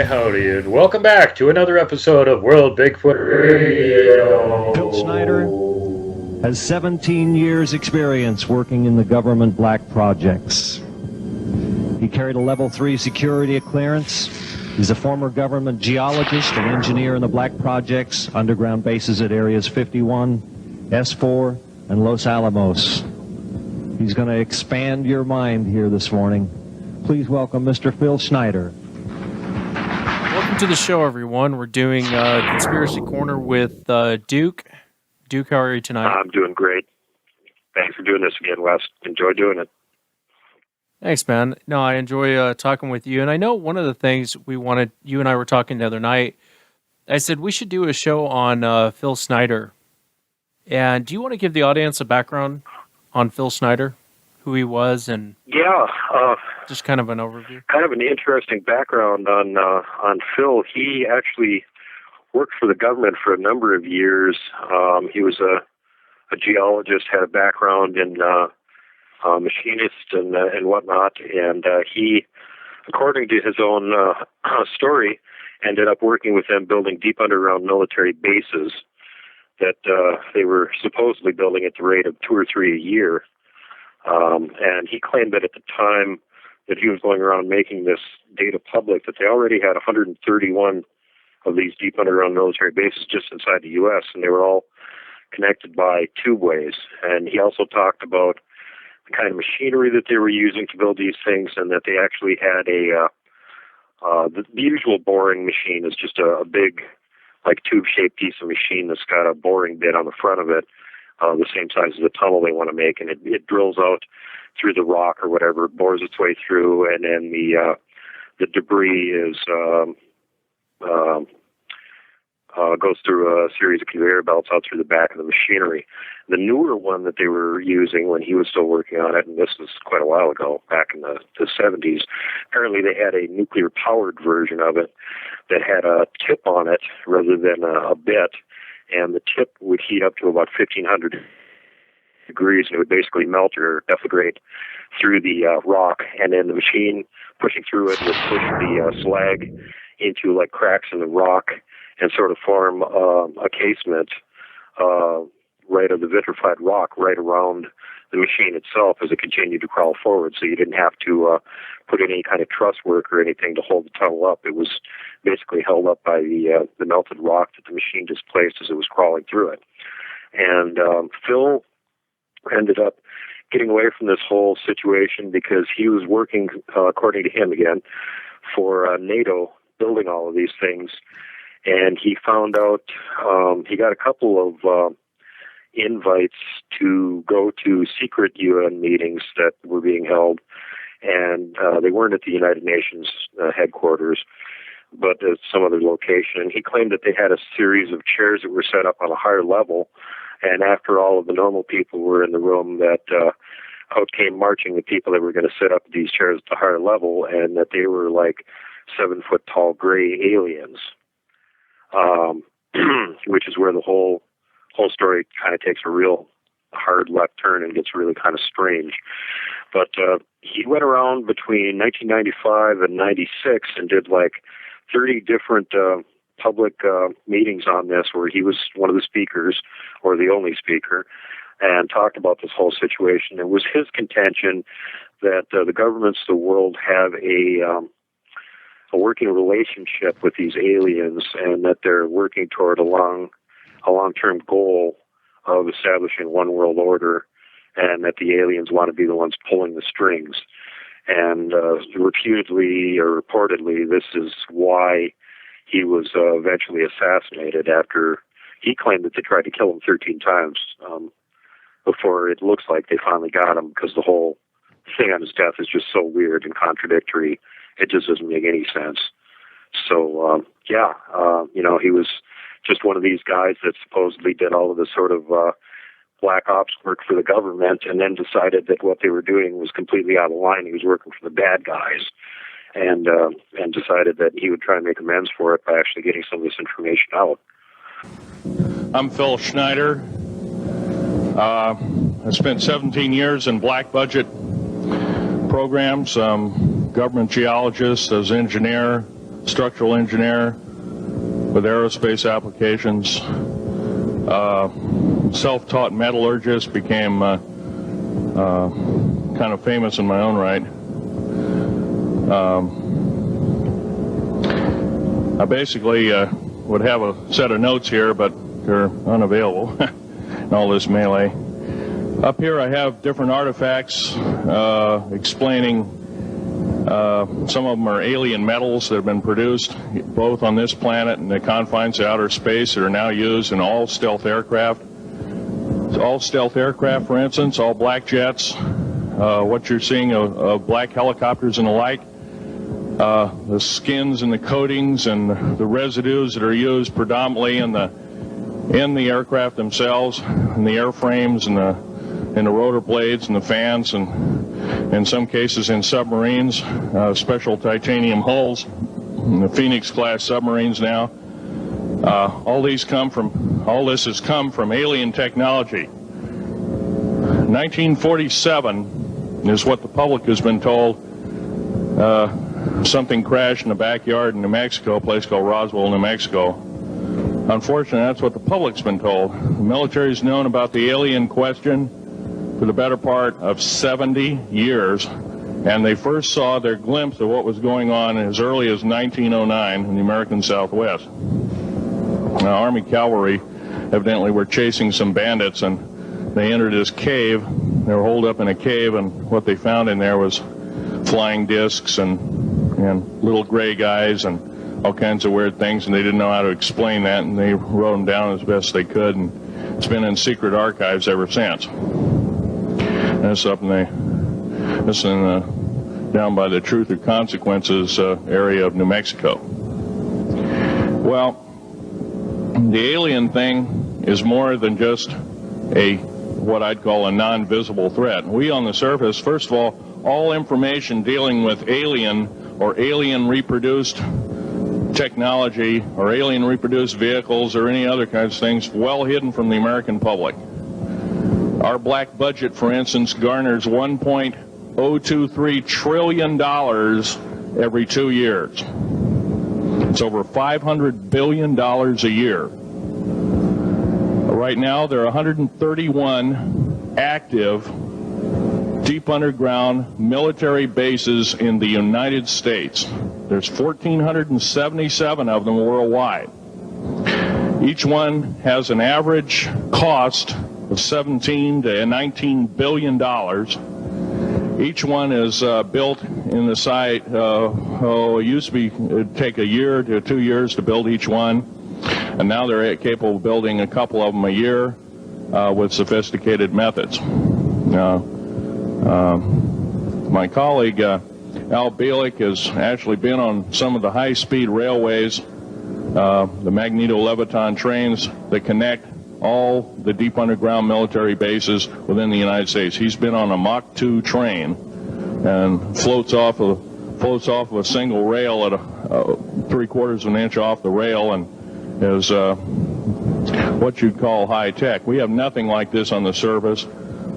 Howdy, and welcome back to another episode of World Bigfoot Radio. Bill Schneider has 17 years experience working in the government black projects. He carried a level 3 security clearance. He's a former government geologist and engineer in the black projects, underground bases at areas 51, S4, and Los Alamos. He's going to expand your mind here this morning. Please welcome Mr. Phil Schneider. Welcome to the show, everyone. We're doing Conspiracy Corner with Duke. Duke, how are you tonight? I'm doing great. Thanks for doing this again, Wes. Enjoy doing it. Thanks, man. No, I enjoy talking with you. And I know one of the things you and I were talking the other night, I said we should do a show on Phil Schneider. And do you want to give the audience a background on Phil Schneider, who he was, and just kind of an overview? Kind of an interesting background on Phil. He actually worked for the government for a number of years. He was a geologist, had a background in machinist and whatnot, and he, according to his own story, ended up working with them building deep underground military bases that they were supposedly building at the rate of 2 or 3 a year. And he claimed that at the time that he was going around making this data public, that they already had 131 of these deep underground military bases just inside the U.S., and they were all connected by tubeways. And he also talked about the kind of machinery that they were using to build these things, and that they actually had the usual boring machine is just a big, like, tube-shaped piece of machine that's got a boring bit on the front of it, the same size as the tunnel they want to make, and it drills out through the rock or whatever, it bores its way through, and then the debris is goes through a series of conveyor belts out through the back of the machinery. The newer one that they were using when he was still working on it, and this was quite a while ago, back in the 70s, apparently they had a nuclear-powered version of it that had a tip on it rather than a bit, and the tip would heat up to about 1,500 degrees, and it would basically melt or deflagrate through the rock, and then the machine pushing through it would push the slag into like cracks in the rock and sort of form a casement right of the vitrified rock right around the machine itself as it continued to crawl forward, so you didn't have to put any kind of truss work or anything to hold the tunnel up. It was basically held up by the melted rock that the machine displaced as it was crawling through it. And Phil ended up getting away from this whole situation because he was working, according to him again, for NATO, building all of these things. And he found out, he got a couple of invites to go to secret UN meetings that were being held, and they weren't at the United Nations headquarters, but at some other location. And he claimed that they had a series of chairs that were set up on a higher level, and after all of the normal people were in the room, that out came marching the people that were going to sit up at these chairs at the higher level, and that they were like 7-foot-tall gray aliens, which is where the whole story kind of takes a real hard left turn and gets really kind of strange. But he went around between 1995 and 96 and did like 30 different public meetings on this, where he was one of the speakers or the only speaker, and talked about this whole situation. It was his contention that the governments of the world have a working relationship with these aliens, and that they're working toward a long-term goal of establishing one world order, and that the aliens want to be the ones pulling the strings. And reputedly or reportedly, this is why he was eventually assassinated, after he claimed that they tried to kill him 13 times before it looks like they finally got him, because the whole thing on his death is just so weird and contradictory. It just doesn't make any sense. So, he was just one of these guys that supposedly did all of this sort of black ops work for the government, and then decided that what they were doing was completely out of line. He was working for the bad guys, and decided that he would try and make amends for it by actually getting some of this information out. I'm Phil Schneider. I spent 17 years in black budget programs, government geologist, as engineer, structural engineer with aerospace applications, self-taught metallurgist, became kind of famous in my own right. I basically would have a set of notes here, but they're unavailable in all this melee. Up here I have different artifacts explaining some of them are alien metals that have been produced both on this planet and the confines of outer space, that are now used in all stealth aircraft. All stealth aircraft, for instance, all black jets, what you're seeing of black helicopters and the like, the skins and the coatings and the residues that are used predominantly in the aircraft themselves, in the airframes and the rotor blades and the fans, and in some cases in submarines, special titanium hulls, in the Phoenix class submarines now. All this has come from alien technology. 1947 is what the public has been told. Something crashed in the backyard in New Mexico, a place called Roswell, New Mexico. Unfortunately, that's what the public's been told. The military's known about the alien question for the better part of 70 years, and they first saw their glimpse of what was going on as early as 1909 in the American Southwest. Now, Army cavalry evidently were chasing some bandits, and they entered this cave. They were holed up in a cave, and what they found in there was flying discs and little gray guys and all kinds of weird things, and they didn't know how to explain that, and they wrote them down as best they could, and it's been in secret archives ever since. And it's up down by the Truth or Consequences area of New Mexico. Well, the alien thing is more than just what I'd call a non-visible threat. We on the surface, first of all information dealing with alien or alien reproduced technology or alien reproduced vehicles or any other kinds of things, well hidden from the American public. Our black budget, for instance, garners $1.023 trillion every 2 years. It's over $500 billion a year. Right now, there are 131 active deep underground military bases in the United States. There's 1,477 of them worldwide. Each one has an average cost of $17 to $19 billion. Each one is built in the site. It used to be it'd take a year to 2 years to build each one, and now they're capable of building a couple of them a year with sophisticated methods. My colleague Al Bielek has actually been on some of the high-speed railways, the magneto-leviton trains that connect all the deep underground military bases within the United States. He's been on a Mach 2 train and floats off of a single rail at 3/4 of an inch off the rail, and is what you'd call high tech. We have nothing like this on the surface.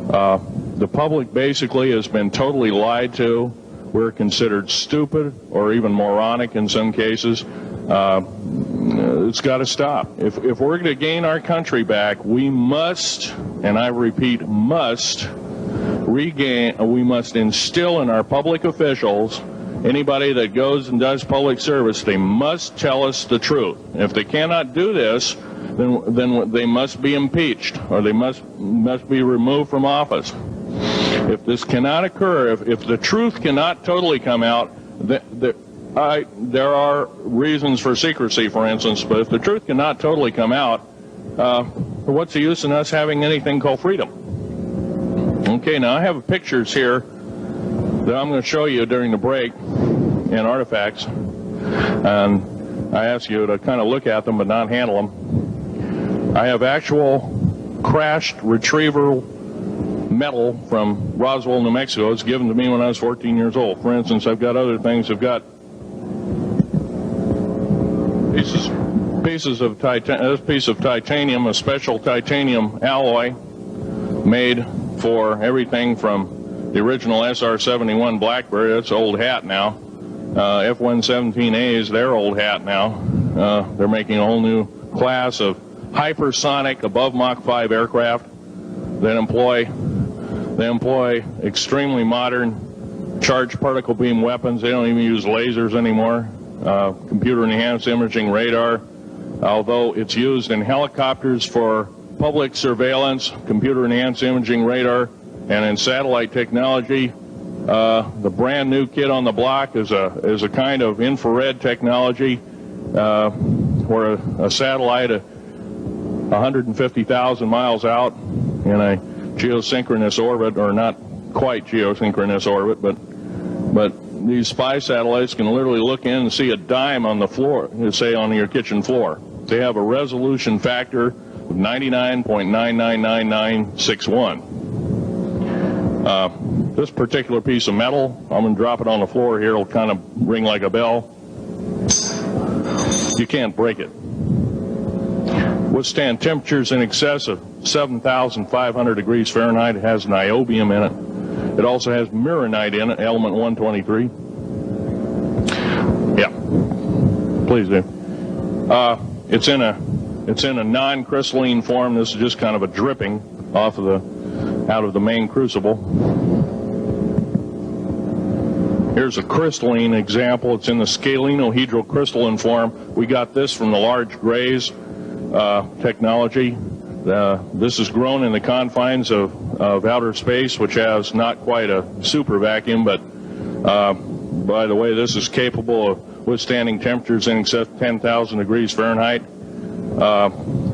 The public basically has been totally lied to. We're considered stupid or even moronic in some cases. It's got to stop. If we're going to gain our country back, we must, and I repeat, must we must instill in our public officials, anybody that goes and does public service, they must tell us the truth. If they cannot do this, then they must be impeached, or they must be removed from office. If this cannot occur, if the truth cannot totally come out, there are reasons for secrecy, for instance, but if the truth cannot totally come out, what's the use in us having anything called freedom? Okay, now I have pictures here that I'm going to show you during the break in artifacts, and I ask you to kind of look at them but not handle them. I have actual crashed retriever metal from Roswell, New Mexico. It's given to me when I was 14 years old. For instance, I've got other things. I've got pieces of this piece of titanium, a special titanium alloy made for everything from the original SR-71 Blackberry. That's old hat now. F-117As, they're old hat now. They're making a whole new class of hypersonic above Mach 5 aircraft that employ extremely modern charged particle beam weapons. They don't even use lasers anymore. Computer enhanced imaging radar, although it's used in helicopters for public surveillance, computer enhanced imaging radar, and in satellite technology. The brand new kid on the block is a kind of infrared technology where a satellite 150,000 miles out in a geosynchronous orbit, or not quite geosynchronous orbit, but these spy satellites can literally look in and see a dime on the floor, say on your kitchen floor. They have a resolution factor of 99.999961. This particular piece of metal, I'm going to drop it on the floor here. It'll kind of ring like a bell. You can't break it. Withstand temperatures in excess of 7,500 degrees Fahrenheit. It has niobium in it. It also has mironite in it, element 123. Yeah, please do. It's in a non-crystalline form. This is just kind of a dripping out of the main crucible. Here's a crystalline example. It's in the scalenohedral crystalline form. We got this from the large grays technology. This is grown in the confines of outer space, which has not quite a super vacuum, but by the way, this is capable of withstanding temperatures in excess of 10,000 degrees Fahrenheit.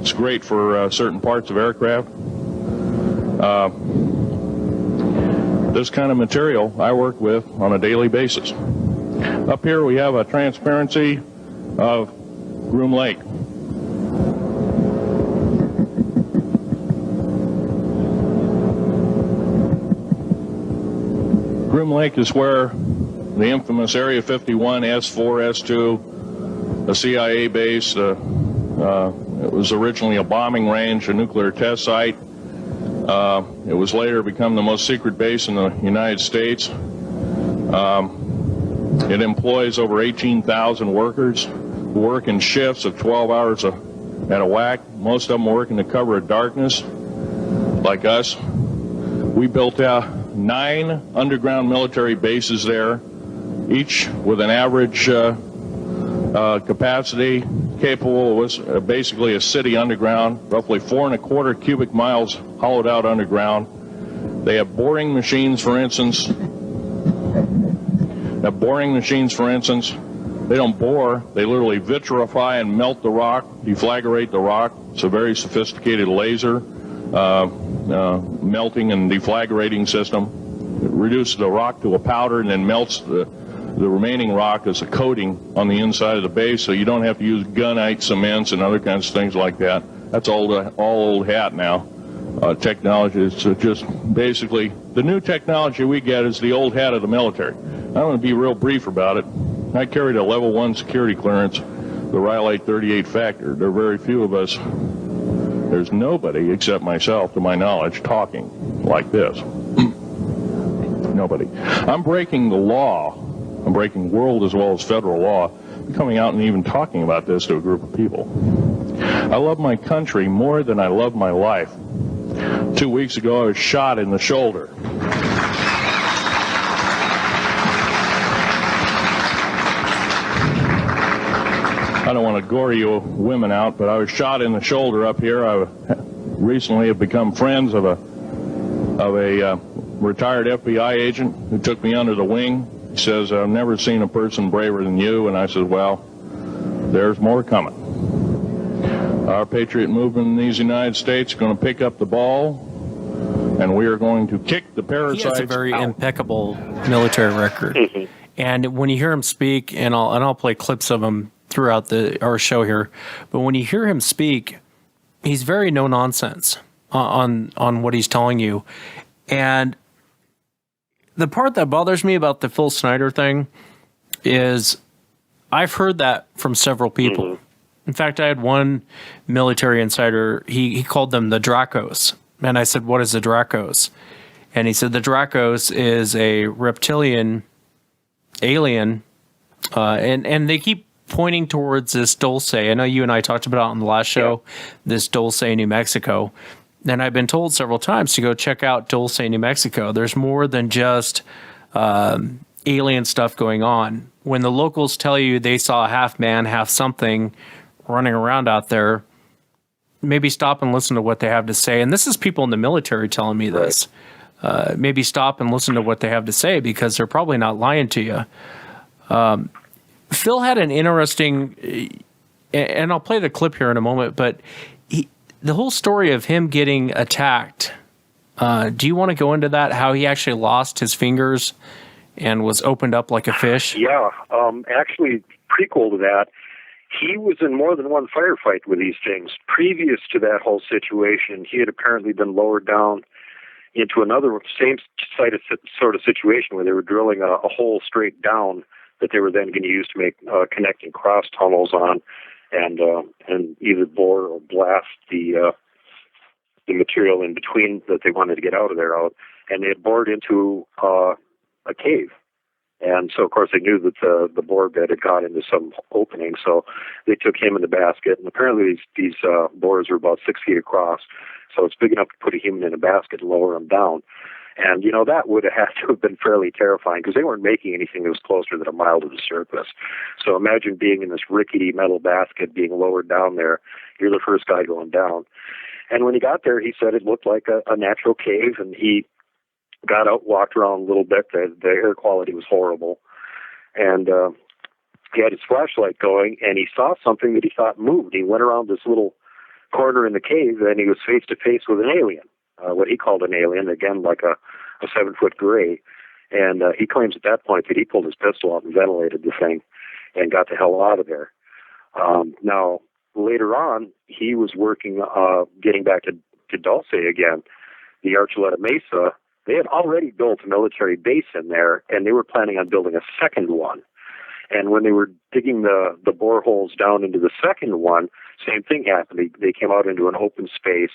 It's great for certain parts of aircraft. This kind of material I work with on a daily basis. Up here we have a transparency of Groom Lake. Groom Lake is where the infamous Area 51, S4, S2, a CIA base, it was originally a bombing range, a nuclear test site. It was later become the most secret base in the United States. It employs over 18,000 workers who work in shifts of 12 hours at a whack. Most of them work in the cover of darkness, like us. We built 9 underground military bases there, each with an average capacity capable of basically a city underground, roughly 4.25 cubic miles hollowed out underground. They have boring machines, for instance. They don't bore, they literally vitrify and melt the rock, deflagrate the rock. It's a very sophisticated laser melting and deflagrating system. It reduces the rock to a powder and then melts the remaining rock as a coating on the inside of the base, so you don't have to use gunite cements and other kinds of things like that. That's all old hat now. Technology is just basically, the new technology we get is the old hat of the military. I'm going to be real brief about it. I carried a level 1 security clearance, the Rhyolite 38 factor. There are very few of us There's nobody except myself, to my knowledge, talking like this. Nobody. I'm breaking the law. I'm breaking world as well as federal law, coming out and even talking about this to a group of people. I love my country more than I love my life. 2 weeks ago, I was shot in the shoulder. I don't want to gore you women out, but I was shot in the shoulder up here. I recently have become friends of a retired FBI agent who took me under the wing. He says, I've never seen a person braver than you. And I said, well, there's more coming. Our patriot movement in these United States is going to pick up the ball, and we are going to kick the parasites out. He has a very impeccable military record. And when you hear him speak, and I'll play clips of him throughout our show here, but when you hear him speak, he's very no nonsense on what he's telling you. And the part that bothers me about the Phil Schneider thing is I've heard that from several people. In fact, I had one military insider, he called them the Dracos. And I said, what is the Dracos? And he said the Dracos is a reptilian alien, and they keep pointing towards this Dulce. I know you and I talked about it on the last show, this Dulce, New Mexico. And I've been told several times to go check out Dulce, New Mexico. There's more than just alien stuff going on. When the locals tell you they saw a half man, half something running around out there, maybe stop and listen to what they have to say. And this is people in the military telling me this. Maybe stop and listen to what they have to say, because they're probably not lying to you. Phil had an interesting, and I'll play the clip here in a moment, but the whole story of him getting attacked, do you want to go into that, how he actually lost his fingers and was opened up like a fish? Yeah, actually, prequel to that, he was in more than one firefight with these things. Previous to that whole situation, he had apparently been lowered down into another same sort of situation where they were drilling a hole straight down that they were then going to use to make connecting cross tunnels on, and either bore or blast the material in between that they wanted to get out of there out. And they had bored into a cave. And so, of course, they knew that the bore bed had got into some opening, so they took him in the basket. And apparently these bores are about 6 feet across, so it's big enough to put a human in a basket and lower him down. And, you know, that would have had to have been fairly terrifying, because they weren't making anything that was closer than a mile to the surface. So imagine being in this rickety metal basket, being lowered down there. You're the first guy going down. And when he got there, he said it looked like a natural cave, and he got out, walked around a little bit. The air quality was horrible. And he had his flashlight going, and he saw something that he thought moved. He went around this little corner in the cave, and he was face-to-face with an alien, what he called an alien, again, like a 7-foot gray. And he claims at that point that he pulled his pistol out and ventilated the thing and got the hell out of there. Now, later on, he was working, getting back to Dulce again, the Archuleta Mesa. They had already built a military base in there, and they were planning on building a second one. And when they were digging the boreholes down into the second one, same thing happened. They came out into an open space.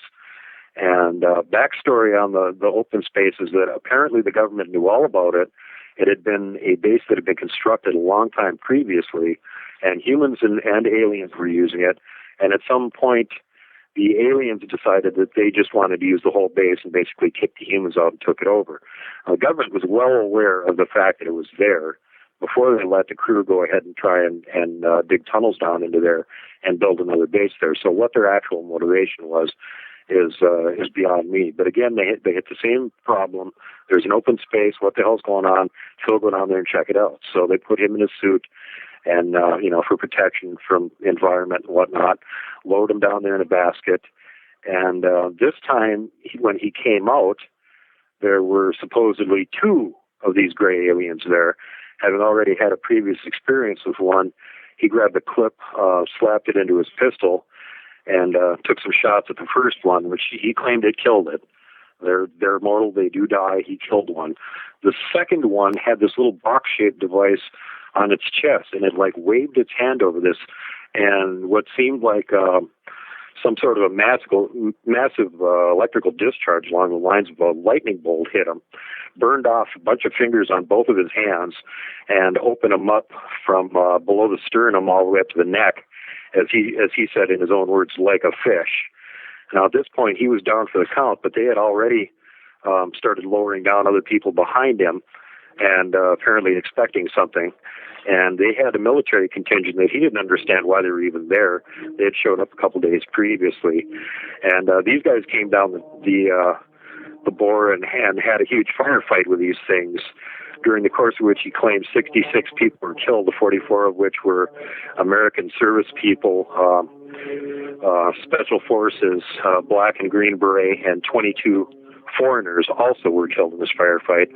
And backstory on the open space is that apparently the government knew all about it. It had been a base that had been constructed a long time previously, and humans and aliens were using it. And at some point, the aliens decided that they just wanted to use the whole base and basically kicked the humans out and took it over. The government was well aware of the fact that it was there before they let the crew go ahead and try and dig tunnels down into there and build another base there. So what their actual motivation was is beyond me. But again, they hit the same problem. There's an open space. What the hell's going on? Phil, go down there and check it out. So they put him in a suit, and for protection from environment and whatnot, load him down there in a basket. And this time, when he came out, there were supposedly 2 of these gray aliens there. Having already had a previous experience with one, he grabbed a clip, slapped it into his pistol, and took some shots at the first one, which he claimed had killed it. They're mortal. They do die. He killed one. The second one had this little box-shaped device on its chest, and it like waved its hand over this, and what seemed like some sort of a massive electrical discharge along the lines of a lightning bolt hit him, burned off a bunch of fingers on both of his hands, and opened them up from below the sternum all the way up to the neck, as he said in his own words, like a fish. Now, at this point, he was down for the count, but they had already started lowering down other people behind him and apparently expecting something. And they had a military contingent that he didn't understand why they were even there. They had showed up a couple days previously. And these guys came down the bore and had a huge firefight with these things, during the course of which he claimed 66 people were killed, 44 of which were American service people, special forces, black and green beret, and 22 foreigners also were killed in this firefight.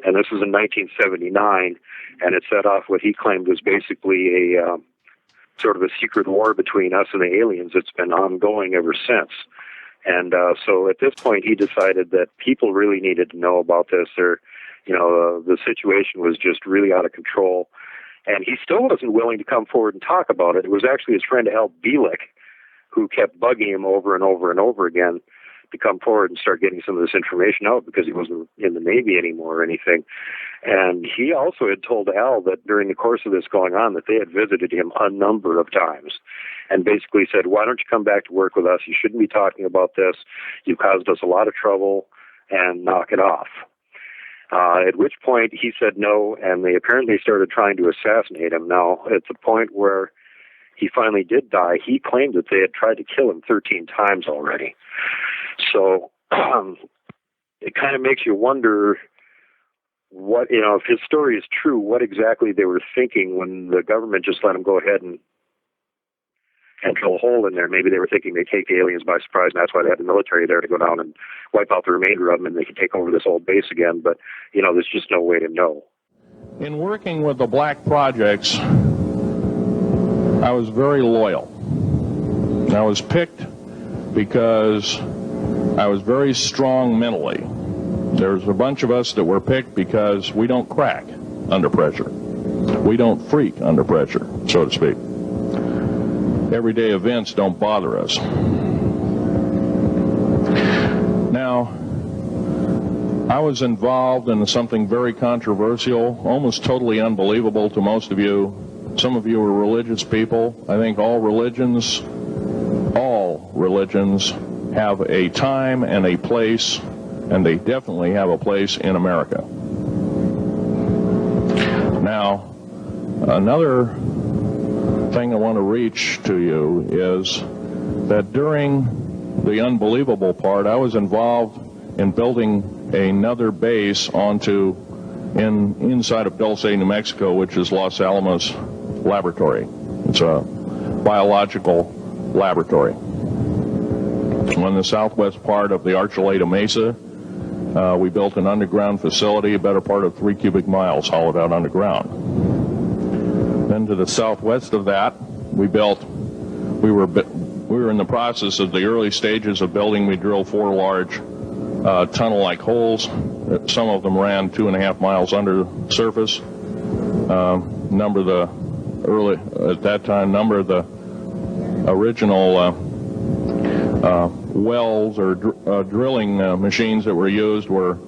And this was in 1979, and it set off what he claimed was basically a sort of a secret war between us and the aliens that's been ongoing ever since. And so at this point, he decided that people really needed to know about this. The situation was just really out of control. And he still wasn't willing to come forward and talk about it. It was actually his friend Al Bielek who kept bugging him over and over and over again to come forward and start getting some of this information out, because he wasn't in the Navy anymore or anything. And he also had told Al that during the course of this going on that they had visited him a number of times and basically said, why don't you come back to work with us? You shouldn't be talking about this. You've caused us a lot of trouble, and knock it off. At which point he said no, and they apparently started trying to assassinate him. Now, at the point where he finally did die, he claimed that they had tried to kill him 13 times already. So it kind of makes you wonder what, if his story is true, what exactly they were thinking when the government just let him go ahead and drill a hole in there. Maybe they were thinking they'd take the aliens by surprise, and that's why they had the military there to go down and wipe out the remainder of them, and they could take over this old base again. But, there's just no way to know. In working with the black projects, I was very loyal. I was picked because I was very strong mentally. There's a bunch of us that were picked because we don't crack under pressure. We don't freak under pressure, so to speak. Everyday events don't bother us. Now, I was involved in something very controversial, almost totally unbelievable to most of you. Some of you are religious people. I think all religions have a time and a place, and they definitely have a place in America. Now, another thing I want to reach to you is that during the unbelievable part, I was involved in building another base inside of Dulce, New Mexico, which is Los Alamos Laboratory. It's a biological laboratory. On the southwest part of the Archuleta Mesa, we built an underground facility, a better part of 3 cubic miles hollowed out underground. Then to the southwest of that, we were in the process of the early stages of building. We drilled 4 large tunnel-like holes. Some of them ran 2.5 miles under the surface. Number of the original wells or drilling machines that were used were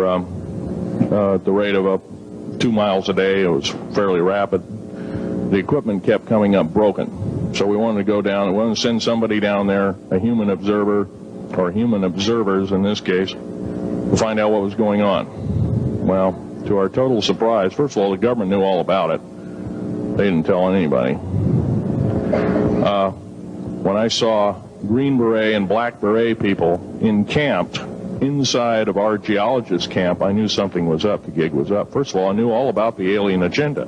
at the rate of 2 miles a day. It was fairly rapid. The equipment kept coming up broken. So we wanted to go down, we wanted to send somebody down there, a human observer, or human observers in this case, to find out what was going on. Well, to our total surprise, first of all, the government knew all about it. They didn't tell anybody. When I saw Green Beret and Black Beret people encamped inside of our geologist camp, I knew something was up. The gig was up. First of all, I knew all about the alien agenda.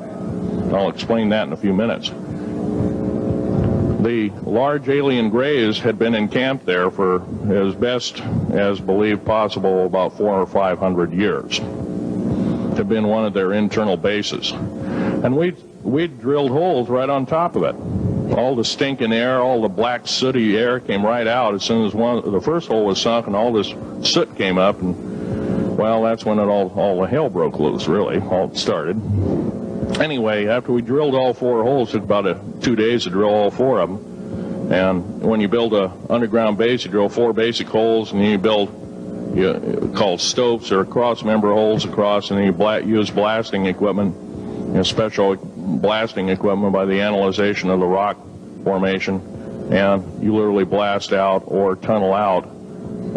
I'll explain that in a few minutes. The large alien grays had been encamped there for as best as believed possible about 400 or 500 years. Had been one of their internal bases. And we'd drilled holes right on top of it. All the stinking air, all the black sooty air came right out as soon as the first hole was sunk, and all this soot came up, and well, that's when all the hell broke loose, really. All started. Anyway, after we drilled all 4 holes, it took about 2 days to drill all 4 of them, And when you build a underground base, you drill 4 basic holes, and then you build called stopes or cross-member holes across, and then you use blasting equipment, special blasting equipment by the analyzation of the rock formation, and you literally blast out or tunnel out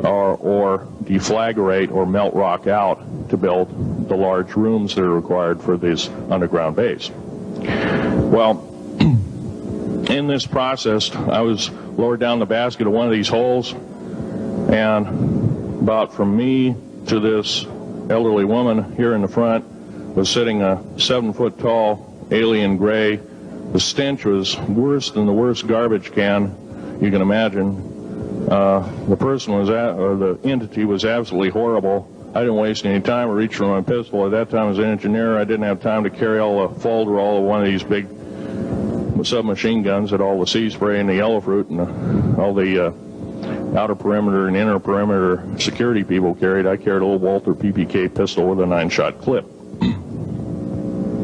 or deflagrate or melt rock out to build the large rooms that are required for this underground base. Well, in this process, I was lowered down the basket of one of these holes, and about from me to this elderly woman here in the front was sitting a 7-foot-tall alien gray. The stench was worse than the worst garbage can you can imagine. The person was or the entity was absolutely horrible. I didn't waste any time. I reached for my pistol. At that time, as an engineer, I didn't have time to carry all the folderol of one of these big submachine guns that all the sea spray and the yellow fruit and all the outer perimeter and inner perimeter security people carried. I carried a little Walther PPK pistol with a 9-shot clip.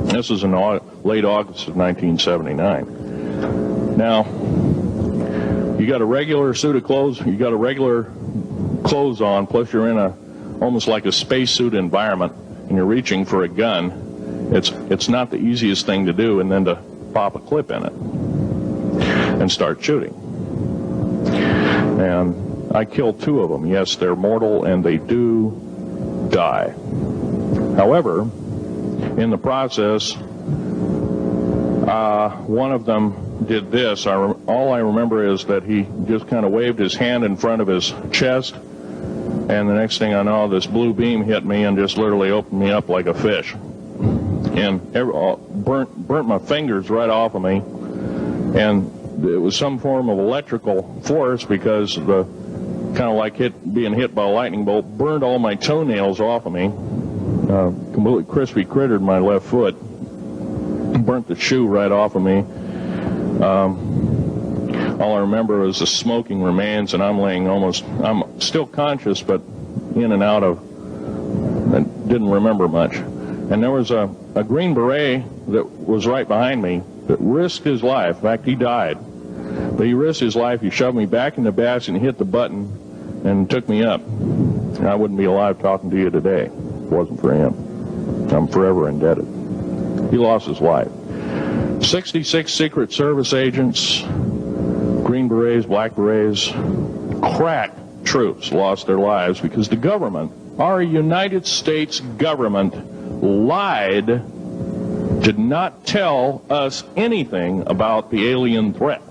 This was in late August of 1979. Now, you got a regular suit of clothes, you got a regular clothes on, plus you're in almost like a spacesuit environment, and you're reaching for a gun. It's not the easiest thing to do, and then to pop a clip in it and start shooting. And I killed 2 of them. Yes, they're mortal, and they do die. However, in the process, one of them did this. All I remember is that he just kind of waved his hand in front of his chest, and the next thing I know, this blue beam hit me and just literally opened me up like a fish, and burnt my fingers right off of me. And it was some form of electrical force, because the kind of like being hit by a lightning bolt burned all my toenails off of me. Completely crispy crittered my left foot, burnt the shoe right off of me. All I remember was the smoking remains, and I'm still conscious, but in and out of, I didn't remember much. And there was a Green Beret that was right behind me that risked his life. In fact, he died. But he risked his life. He shoved me back in the basket and hit the button and took me up. And I wouldn't be alive talking to you today if it wasn't for him. I'm forever indebted. He lost his life. 66 Secret Service agents, Green Berets, Black Berets, crack troops lost their lives because the government, our United States government, lied, did not tell us anything about the alien threat.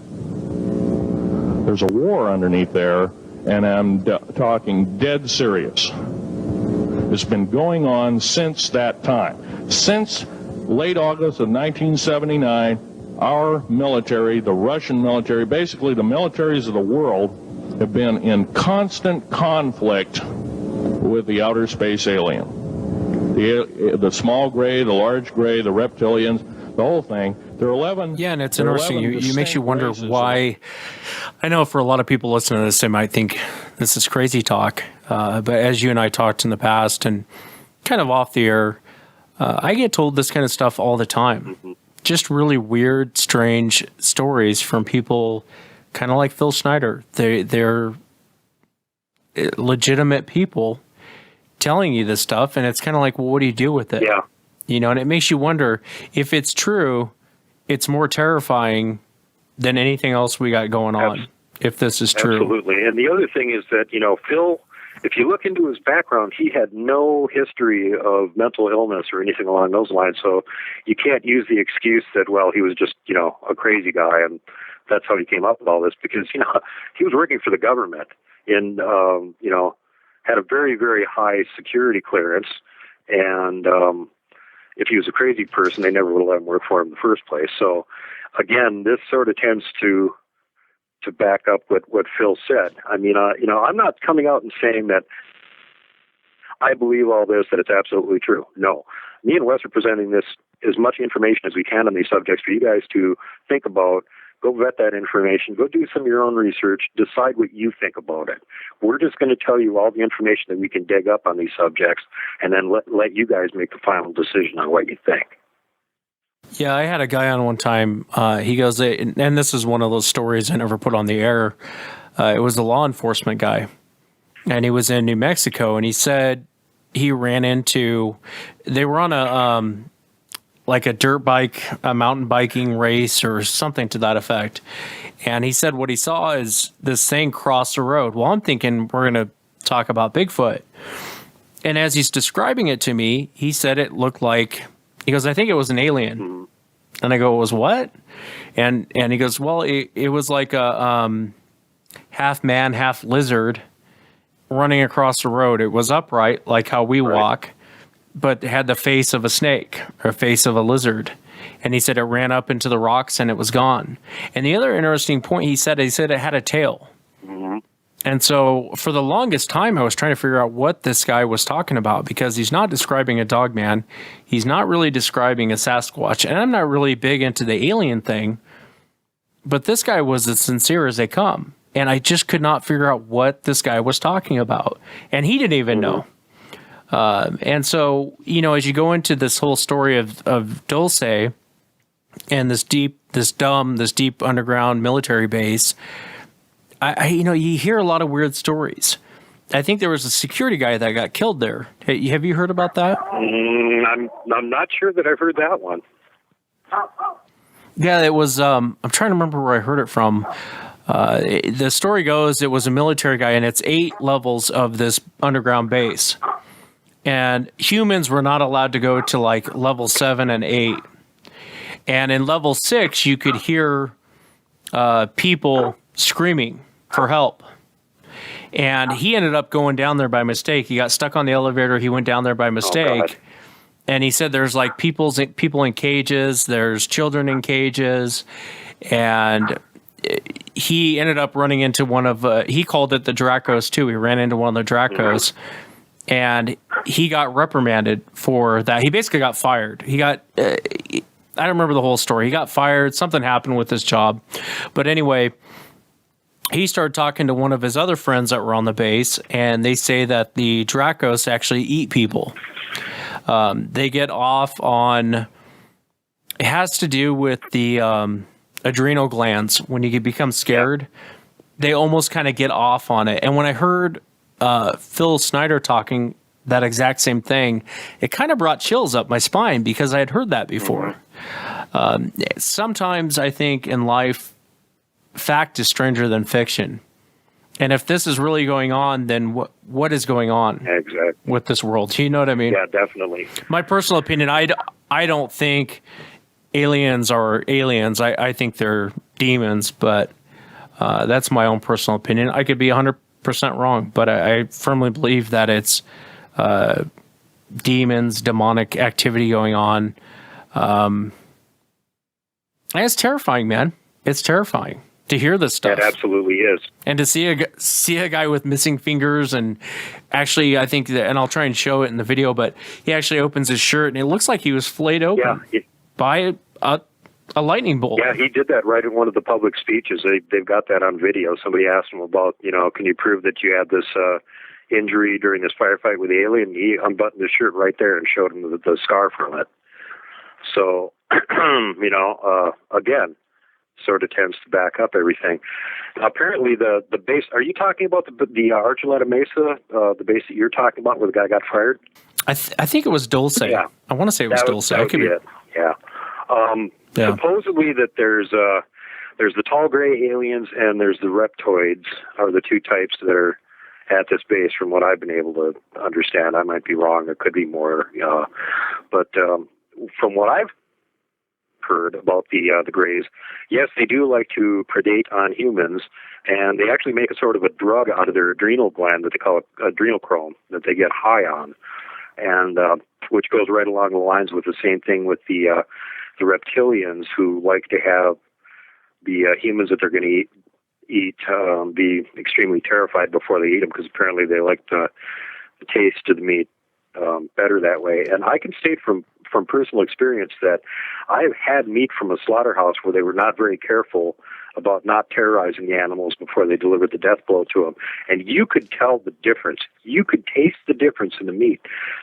There's a war underneath there, and I'm talking dead serious. It's been going on since that time. Since late August of 1979, our military, the Russian military, basically the militaries of the world, have been in constant conflict with the outer space alien. The small gray, the large gray, the reptilians, the whole thing. There are 11. Yeah, and it's interesting. You makes you wonder why. I know for a lot of people listening to this, they might think this is crazy talk. But as you and I talked in the past and kind of off the air, I get told this kind of stuff all the time. Mm-hmm. Just really weird, strange stories from people kind of like Phil Schneider. They're legitimate people telling you this stuff, and it's kind of like, well, what do you do with it? Yeah. You know, and it makes you wonder if it's true, it's more terrifying than anything else we got going on, if this is true. Absolutely. And the other thing is that, Phil, if you look into his background, he had no history of mental illness or anything along those lines. So you can't use the excuse that, well, he was just, a crazy guy, and that's how he came up with all this, because, he was working for the government and, had a very, very high security clearance. And if he was a crazy person, they never would have let him work for him in the first place. So, again, this sort of tends to back up what Phil said. I mean, I'm not coming out and saying that I believe all this, that it's absolutely true. No. Me and Wes are presenting this as much information as we can on these subjects for you guys to think about. Go vet that information. Go do some of your own research. Decide what you think about it. We're just going to tell you all the information that we can dig up on these subjects, and then let you guys make the final decision on what you think. Yeah, I had a guy on one time. He goes, and this is one of those stories I never put on the air. It was a law enforcement guy, and he was in New Mexico, and he said he ran into. They were on a dirt bike, a mountain biking race, or something to that effect. And he said what he saw is this thing cross the road. Well, I'm thinking we're going to talk about Bigfoot. And as he's describing it to me, he said it looked like, he goes, I think it was an alien. And I go, it was what? And he goes, well, it was like a half man, half lizard running across the road. It was upright, like how we walk, but it had the face of a snake or face of a lizard. And he said it ran up into the rocks and it was gone. And the other interesting point he said it had a tail. And so for the longest time, I was trying to figure out what this guy was talking about, because he's not describing a dog man. He's not really describing a Sasquatch. And I'm not really big into the alien thing, but this guy was as sincere as they come. And I just could not figure out what this guy was talking about. And he didn't even know. And so, you know, as you go into this whole story of Dulce and this deep underground military base, you hear a lot of weird stories. I think there was a security guy that got killed there. Hey, have you heard about that? I'm not sure that I've heard that one. Yeah, it was. I'm trying to remember where I heard it from. The story goes it was a military guy, and it's 8 levels of this underground base, and humans were not allowed to go to like level 7 and 8. And in level 6, you could hear people screaming for help. And he ended up going down there by mistake. He got stuck on the elevator. He went down there by mistake. And he said there's like people in cages. There's children in cages. And he ended up running into one of, he called it the Dracos too. He ran into one of the Dracos. And he got reprimanded for that. He basically got fired. He got, I don't remember the whole story. He got fired. Something happened with his job. But anyway, he started talking to one of his other friends that were on the base, and they say that the Dracos actually eat people. They get off on, it has to do with the adrenal glands. When you become scared, they almost kind of get off on it. And when I heard Phil Schneider talking that exact same thing, it kind of brought chills up my spine, because I had heard that before. Sometimes I think in life, fact is stranger than fiction. And if this is really going on, then what is going on with this world? You know what I mean? Yeah, definitely. My personal opinion, I don't think aliens are aliens. I think they're demons, but that's my own personal opinion. I could be 100% wrong, but I firmly believe that it's demons, demonic activity going on. And it's terrifying, man. It's terrifying to hear this stuff. It absolutely is. And to see a guy with missing fingers, and actually, I think that, and I'll try and show it in the video, but he actually opens his shirt and it looks like he was flayed open by a lightning bolt. Yeah, he did that right in one of the public speeches. They've got that on video. Somebody asked him about, can you prove that you had this injury during this firefight with the alien? He unbuttoned his shirt right there and showed him the scar from it. So, again, sort of tends to back up everything. Apparently, the base. Are you talking about the Archuleta Mesa, the base that you're talking about, where the guy got fired? I think it was Dulce. Yeah. I want to say it was Dulce. That would be it. Yeah. Supposedly that there's the tall gray aliens and there's the reptoids are the two types that are at this base, from what I've been able to understand. I might be wrong. There could be more. But from what I've heard about the Greys, yes, they do like to predate on humans, and they actually make a sort of a drug out of their adrenal gland that they call adrenochrome that they get high on, and which goes right along the lines with the same thing with the reptilians, who like to have the humans that they're going to eat be extremely terrified before they eat them, because apparently they like the taste of the meat better that way. And I can state from from personal experience that I've had meat from a slaughterhouse where they were not very careful about not terrorizing the animals before they delivered the death blow to them. And you could tell the difference. You could taste the difference in the meat.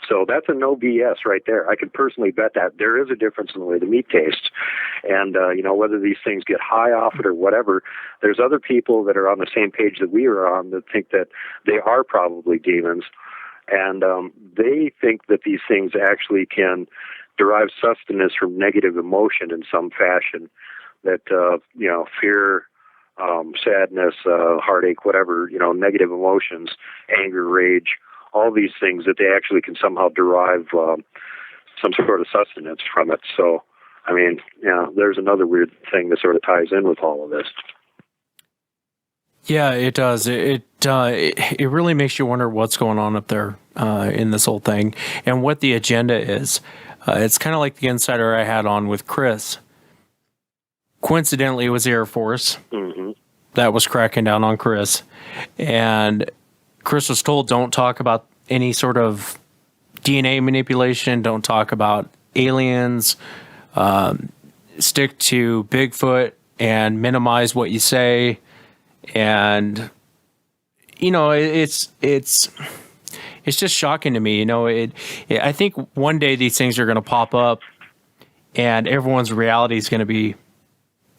So that's a no BS right there. I can personally bet that there is a difference in the way the meat tastes. And, whether these things get high off it or whatever, there's other people that are on the same page that we are on that think that they are probably demons. And they think that these things actually can derive sustenance from negative emotion in some fashion. That, fear, sadness, heartache, whatever, negative emotions, anger, rage, all these things that they actually can somehow derive some sort of sustenance from it. So, there's another weird thing that sort of ties in with all of this. Yeah, it does. It really makes you wonder what's going on up there in this whole thing and what the agenda is. It's kind of like the insider I had on with Chris. Coincidentally, it was the Air Force that was cracking down on Chris. And Chris was told, don't talk about any sort of DNA manipulation. Don't talk about aliens. Stick to Bigfoot and minimize what you say. And, it's just shocking to me. I think one day these things are going to pop up and everyone's reality is going to be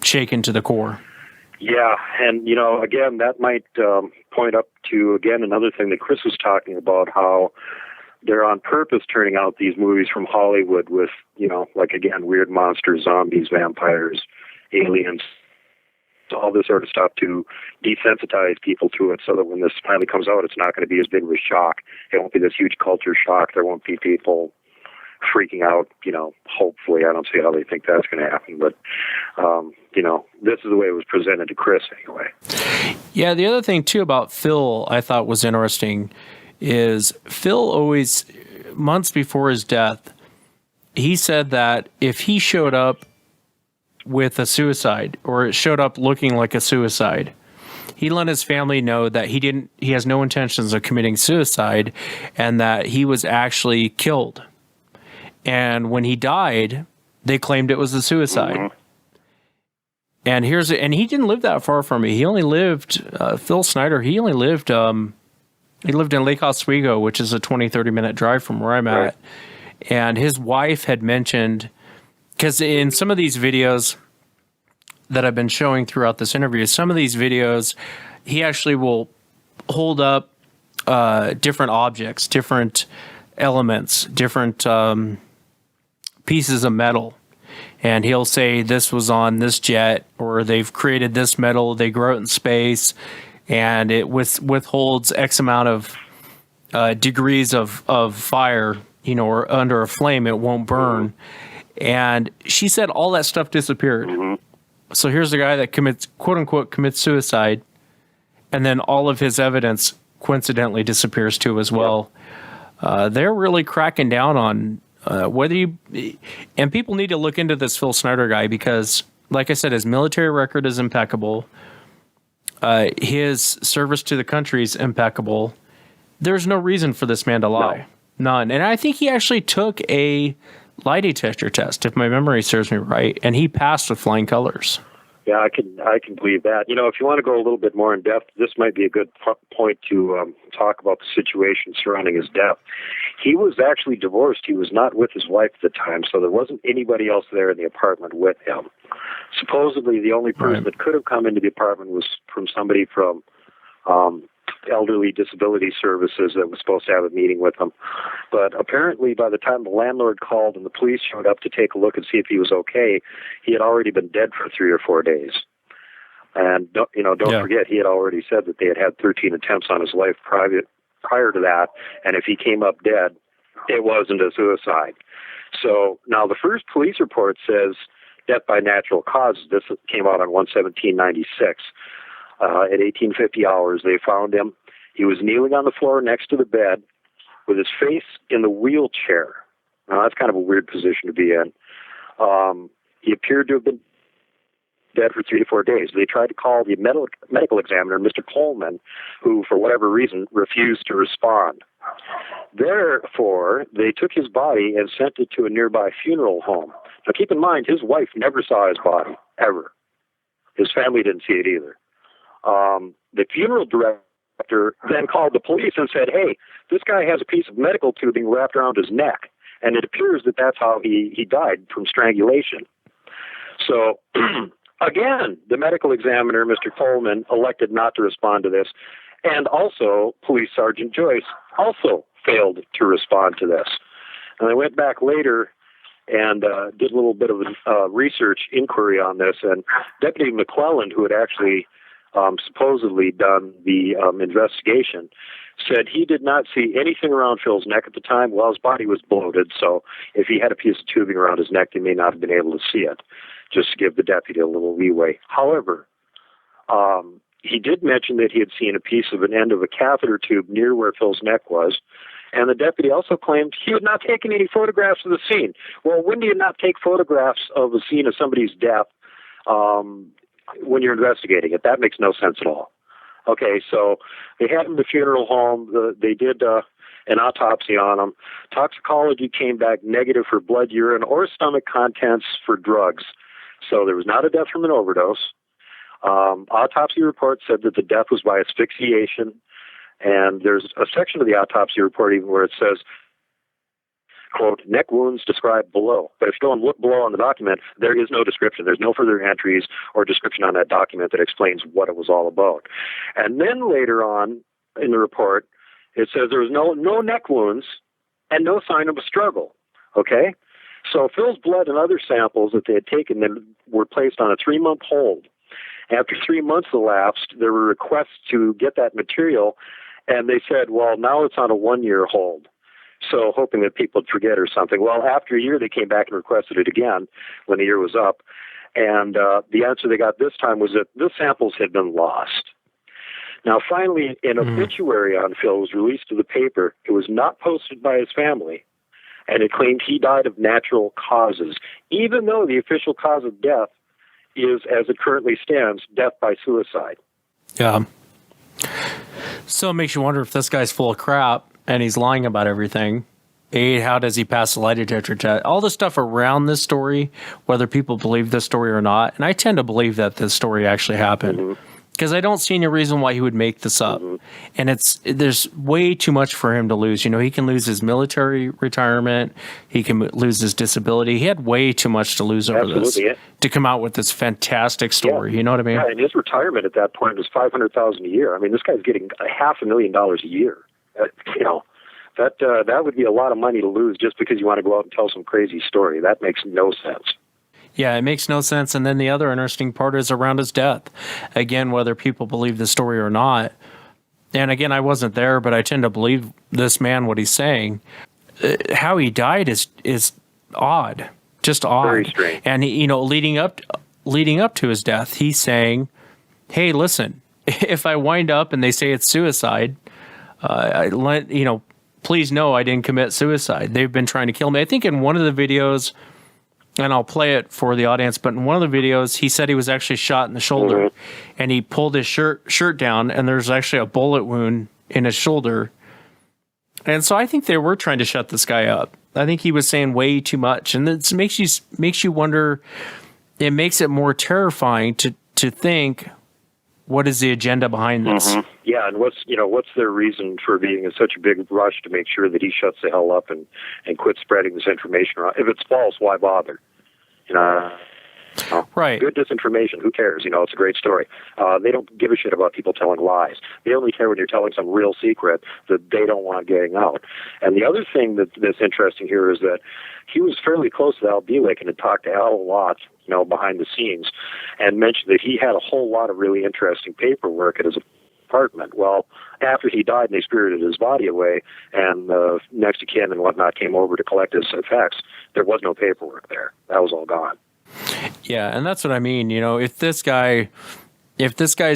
shaken to the core. Yeah, and again, that might point up to another thing that Chris was talking about, how they're on purpose turning out these movies from Hollywood with weird monsters, zombies, vampires, aliens, all this sort of stuff to desensitize people to it, so that when this finally comes out, it's not going to be as big of a shock. It won't be this huge culture shock. There won't be people freaking out, hopefully. I don't see how they think that's going to happen, but this is the way it was presented to Chris anyway. Yeah, the other thing too about Phil I thought was interesting is Phil always, months before his death, he said that if he showed up with a suicide or it showed up looking like a suicide, he let his family know that he has no intentions of committing suicide and that he was actually killed. And when he died, they claimed it was a suicide. Mm-hmm. And he didn't live that far from me. He only lived, Phil Schneider, he lived in Lake Oswego, which is a 20, 30-minute drive from where I'm at. And his wife had mentioned, because in some of these videos that I've been showing throughout this interview, some of these videos, he actually will hold up different objects, different elements, different pieces of metal. And he'll say this was on this jet, or they've created this metal, they grow it in space, and it withholds X amount of degrees of fire, or under a flame, it won't burn. And she said all that stuff disappeared. Mm-hmm. So here's the guy that quote unquote commits suicide, and then all of his evidence coincidentally disappears too as well. They're really cracking down on and people need to look into this Phil Schneider guy, because like I said, his military record is impeccable. His service to the country is impeccable. There's no reason for this man to lie. No. None. And I think he actually took a lie detector test, if my memory serves me right, and he passed with flying colors. Yeah, I can believe that. If you want to go a little bit more in depth, this might be a good point to talk about the situation surrounding his death. He was actually divorced. He was not with his wife at the time, so there wasn't anybody else there in the apartment with him. Supposedly, the only person that could have come into the apartment was from somebody from elderly disability services that was supposed to have a meeting with him. But apparently by the time the landlord called and the police showed up to take a look and see if he was okay, he had already been dead for 3 or 4 days. And don't forget, he had already said that they had 13 attempts on his life prior to that, and if he came up dead, it wasn't a suicide. So now the first police report says death by natural causes. This came out on 1/17/96. At 1850 hours, they found him. He was kneeling on the floor next to the bed with his face in the wheelchair. Now, that's kind of a weird position to be in. He appeared to have been dead for 3 to 4 days. They tried to call the medical examiner, Mr. Coleman, who, for whatever reason, refused to respond. Therefore, they took his body and sent it to a nearby funeral home. Now, keep in mind, his wife never saw his body, ever. His family didn't see it either. The funeral director then called the police and said, hey, this guy has a piece of medical tubing wrapped around his neck, and it appears that that's how he died, from strangulation. So, again, the medical examiner, Mr. Coleman, elected not to respond to this, and also Police Sergeant Joyce also failed to respond to this. And I went back later and did a little bit of research inquiry on this, and Deputy McClelland, who had actually supposedly done the investigation, said he did not see anything around Phil's neck at the time. Well, his body was bloated, so if he had a piece of tubing around his neck, they may not have been able to see it, just to give the deputy a little leeway. However, he did mention that he had seen a piece of an end of a catheter tube near where Phil's neck was, and the deputy also claimed he had not taken any photographs of the scene. Well, when do you not take photographs of a scene of somebody's death when you're investigating it? That makes no sense at all. Okay, so they had him in the funeral home. They did an autopsy on him. Toxicology came back negative for blood, urine, or stomach contents for drugs. So there was not a death from an overdose. Autopsy report said that the death was by asphyxiation. And there's a section of the autopsy report even where it says, quote, neck wounds described below. But if you go and look below on the document, there is no description. There's no further entries or description on that document that explains what it was all about. And then later on in the report, it says there was no neck wounds and no sign of a struggle. Okay? So Phil's blood and other samples that they had taken then were placed on a 3-month hold. After 3 months elapsed, there were requests to get that material, and they said, well, now it's on a 1-year hold. So hoping that people would forget or something. Well, after a year, they came back and requested it again when the year was up. And the answer they got this time was that the samples had been lost. Now, finally, an obituary on Phil was released to the paper. It was not posted by his family, and it claimed he died of natural causes, even though the official cause of death is, as it currently stands, death by suicide. Yeah. So it makes you wonder if this guy's full of crap and he's lying about everything. How does he pass the lie detector test? All the stuff around this story, whether people believe this story or not, and I tend to believe that this story actually happened. Because I don't see any reason why he would make this up. And there's way too much for him to lose. You know, he can lose his military retirement. He can lose his disability. He had way too much to lose over this to come out with this fantastic story. Yeah. You know what I mean? Yeah, and his retirement at that point was $500,000 a year. I mean, this guy's getting $500,000 a year. You know, that would be a lot of money to lose just because you want to go out and tell some crazy story. That makes no sense. Yeah, it makes no sense. And then the other interesting part is around his death. Again, whether people believe the story or not. And again, I wasn't there, but I tend to believe this man, what he's saying. How he died is odd, just odd. Very strange. And he, you know, leading up to his death, he's saying, "Hey, listen, if I wind up and they say it's suicide, please know I didn't commit suicide. They've been trying to kill me." I think in one of the videos, and I'll play it for the audience, but in one of the videos, he said he was actually shot in the shoulder, and he pulled his shirt down, and there's actually a bullet wound in his shoulder. And so I think they were trying to shut this guy up. I think he was saying way too much, and it makes you wonder. It makes it more terrifying to think, what is the agenda behind this? Yeah, and what's their reason for being in such a big rush to make sure that he shuts the hell up and quit spreading this information around? If it's false, why bother? Right. Good disinformation, who cares? It's a great story. They don't give a shit about people telling lies. They only care when you're telling some real secret that they don't want getting out. And the other thing that's interesting here is that he was fairly close to Al Bielek and had talked to Al a lot, behind the scenes, and mentioned that he had a whole lot of really interesting paperwork at his apartment. Well, after he died and they spirited his body away, and next of kin and whatnot came over to collect his effects, there was no paperwork there. That was all gone. Yeah, and that's what I mean. If this guy's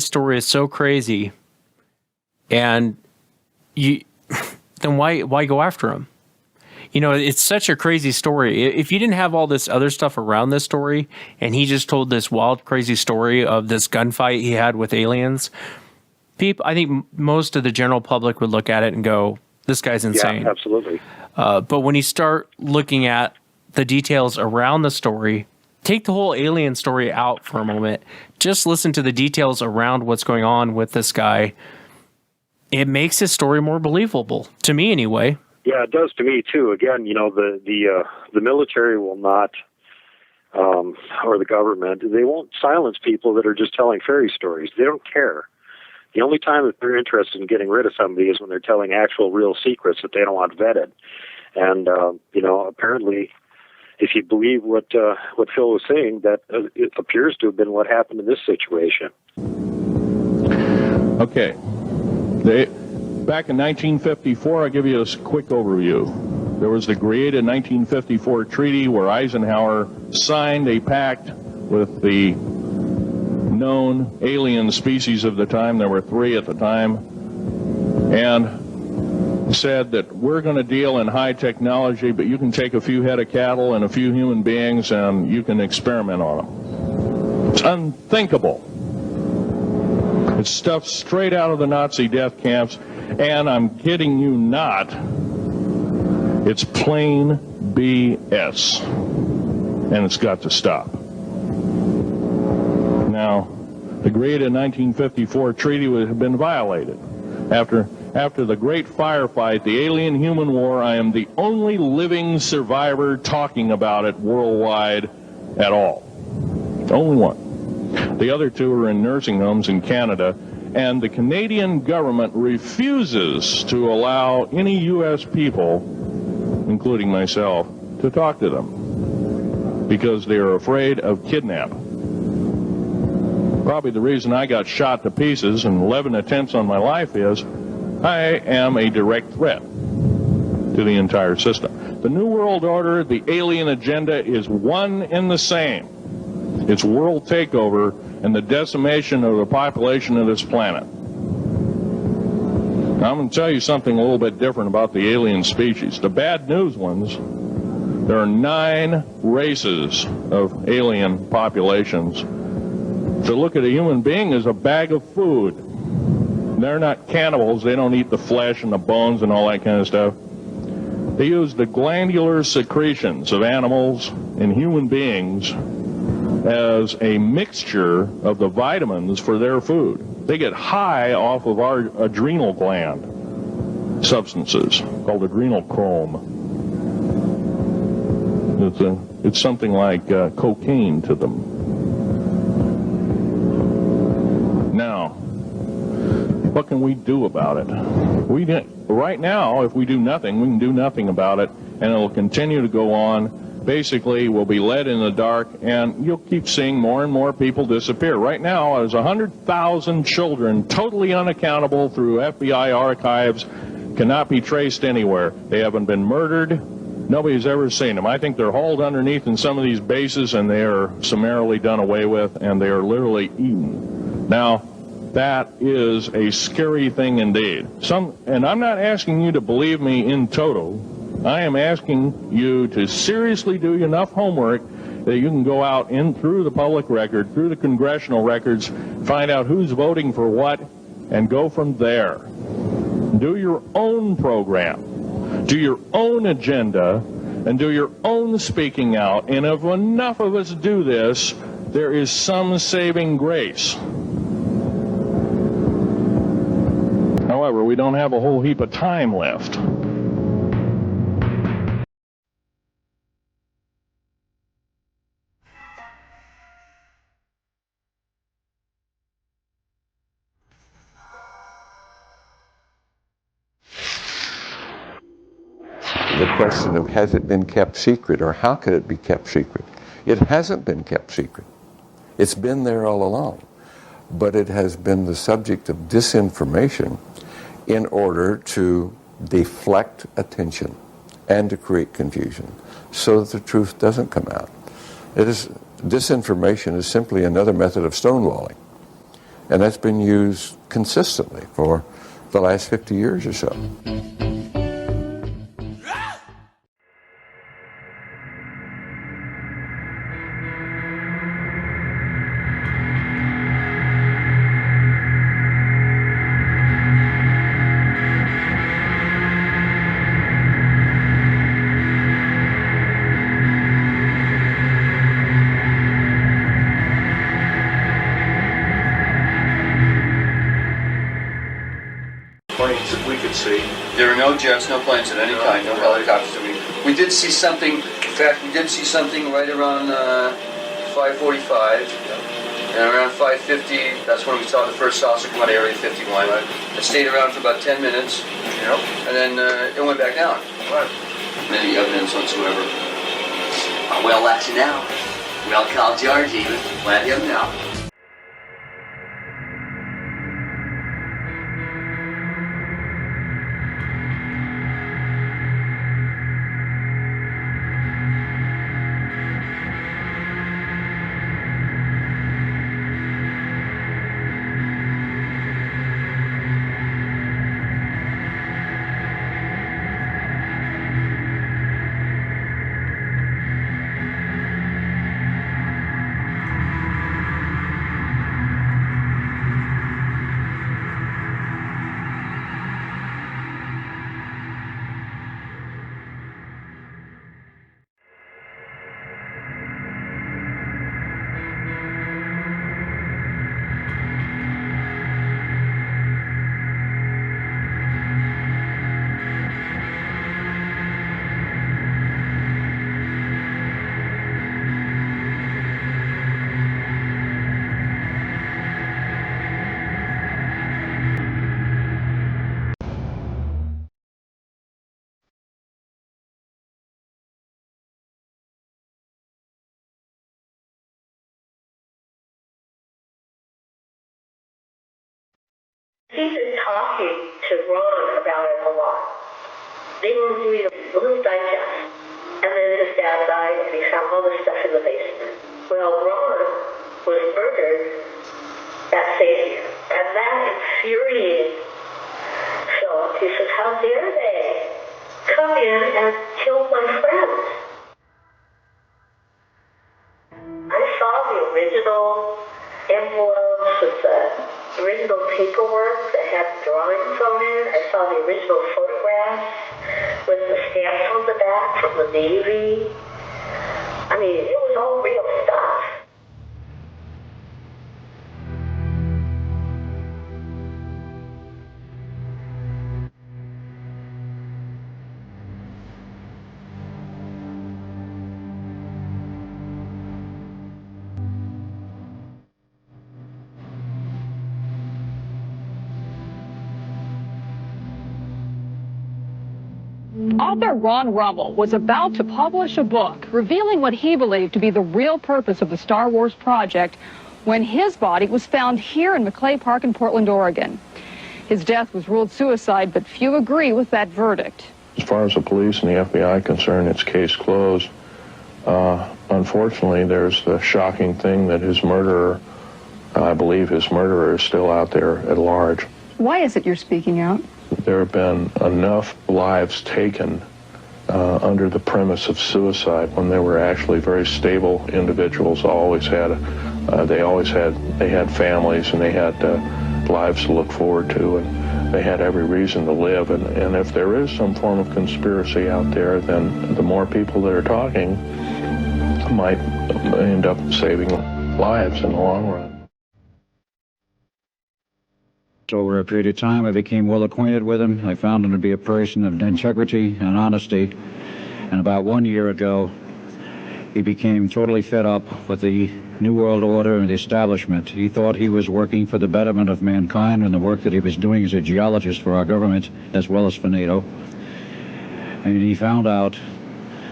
story is so crazy, and then why go after him? It's such a crazy story. If you didn't have all this other stuff around this story, and he just told this wild, crazy story of this gunfight he had with aliens, I think most of the general public would look at it and go, this guy's insane. Yeah, absolutely. But when you start looking at the details around the story, take the whole alien story out for a moment. Just listen to the details around what's going on with this guy. It makes his story more believable, to me anyway. Yeah, it does to me too. Again, the military will not, or the government, they won't silence people that are just telling fairy stories. They don't care. The only time that they're interested in getting rid of somebody is when they're telling actual real secrets that they don't want vetted. And apparently, if you believe what Phil was saying, that it appears to have been what happened in this situation. Okay. Back in 1954, I'll give you a quick overview. There was the created 1954 treaty where Eisenhower signed a pact with the known alien species of the time. There were 3 at the time. And said that we're going to deal in high technology, but you can take a few head of cattle and a few human beings and you can experiment on them. It's unthinkable. It's stuff straight out of the Nazi death camps, and I'm kidding you not, it's plain BS, and it's got to stop. Now, the created 1954 treaty had been violated. After the great firefight, the alien-human war, I am the only living survivor talking about it worldwide at all. Only one. The other 2 are in nursing homes in Canada, and the Canadian government refuses to allow any U.S. people, including myself, to talk to them because they are afraid of kidnap. Probably the reason I got shot to pieces and 11 attempts on my life is I am a direct threat to the entire system. The New World Order, the alien agenda is one and the same. It's world takeover and the decimation of the population of this planet. Now, I'm going to tell you something a little bit different about the alien species. The bad news ones, there are 9 races of alien populations. To look at a human being as a bag of food. They're not cannibals. They don't eat the flesh and the bones and all that kind of stuff. They use the glandular secretions of animals and human beings as a mixture of the vitamins for their food. They get high off of our adrenal gland substances called adrenochrome. It's something like cocaine to them. Now, what can we do about it? Right now, if we do nothing, we can do nothing about it, and it'll continue to go on. Basically, we'll be led in the dark, and you'll keep seeing more and more people disappear. Right now, there's 100,000 children totally unaccountable through FBI archives, cannot be traced anywhere. They haven't been murdered. Nobody's ever seen them. I think they're hauled underneath in some of these bases, and they are summarily done away with, and they are literally eaten. Now, that is a scary thing indeed. And I'm not asking you to believe me in toto. I am asking you to seriously do enough homework that you can go out in through the public record, through the congressional records, find out who's voting for what, and go from there. Do your own program. Do your own agenda, and do your own speaking out. And if enough of us do this, there is some saving grace. However, we don't have a whole heap of time left. The question of has it been kept secret, or how could it be kept secret? It hasn't been kept secret. It's been there all along. But it has been the subject of disinformation in order to deflect attention and to create confusion so that the truth doesn't come out. Disinformation is simply another method of stonewalling. And that's been used consistently for the last 50 years or so. There were no jets, no planes of any kind, no helicopters. We did see something. In fact, we did see something right around 5:45, and around 5:50. That's when we saw the first saucer come out of Area 51. It stayed around for about 10 minutes, and then it went back down. Any evidence whatsoever. We'll let you know. We'll call George even. Let him know. He's been talking to Ron about it a lot. They were doing a little digest. And then his dad died and he found all this stuff in the basement. Well, Ron was murdered that same year. And that infuriated Philip. He says, how dare they come in and kill my friends? I saw the original envelopes with the original paperwork that had drawings on it. I saw the original photographs with the stamps on the back from the Navy. I mean, it was all real stuff. Author Ron Rummel was about to publish a book revealing what he believed to be the real purpose of the Star Wars project when his body was found here in Maclay Park in Portland, Oregon. His death was ruled suicide, but few agree with that verdict. As far as the police and the FBI are concerned, it's case closed. Unfortunately, there's the shocking thing that his murderer, I believe his murderer, is still out there at large. Why is it you're speaking out? There have been enough lives taken under the premise of suicide when they were actually very stable individuals. They had families and they had lives to look forward to, and they had every reason to live. And if there is some form of conspiracy out there, then the more people that are talking might end up saving lives in the long run. Over a period of time, I became well acquainted with him. I found him to be a person of integrity and honesty. And about 1 year ago, he became totally fed up with the New World Order and the establishment. He thought he was working for the betterment of mankind and the work that he was doing as a geologist for our government as well as for NATO. And he found out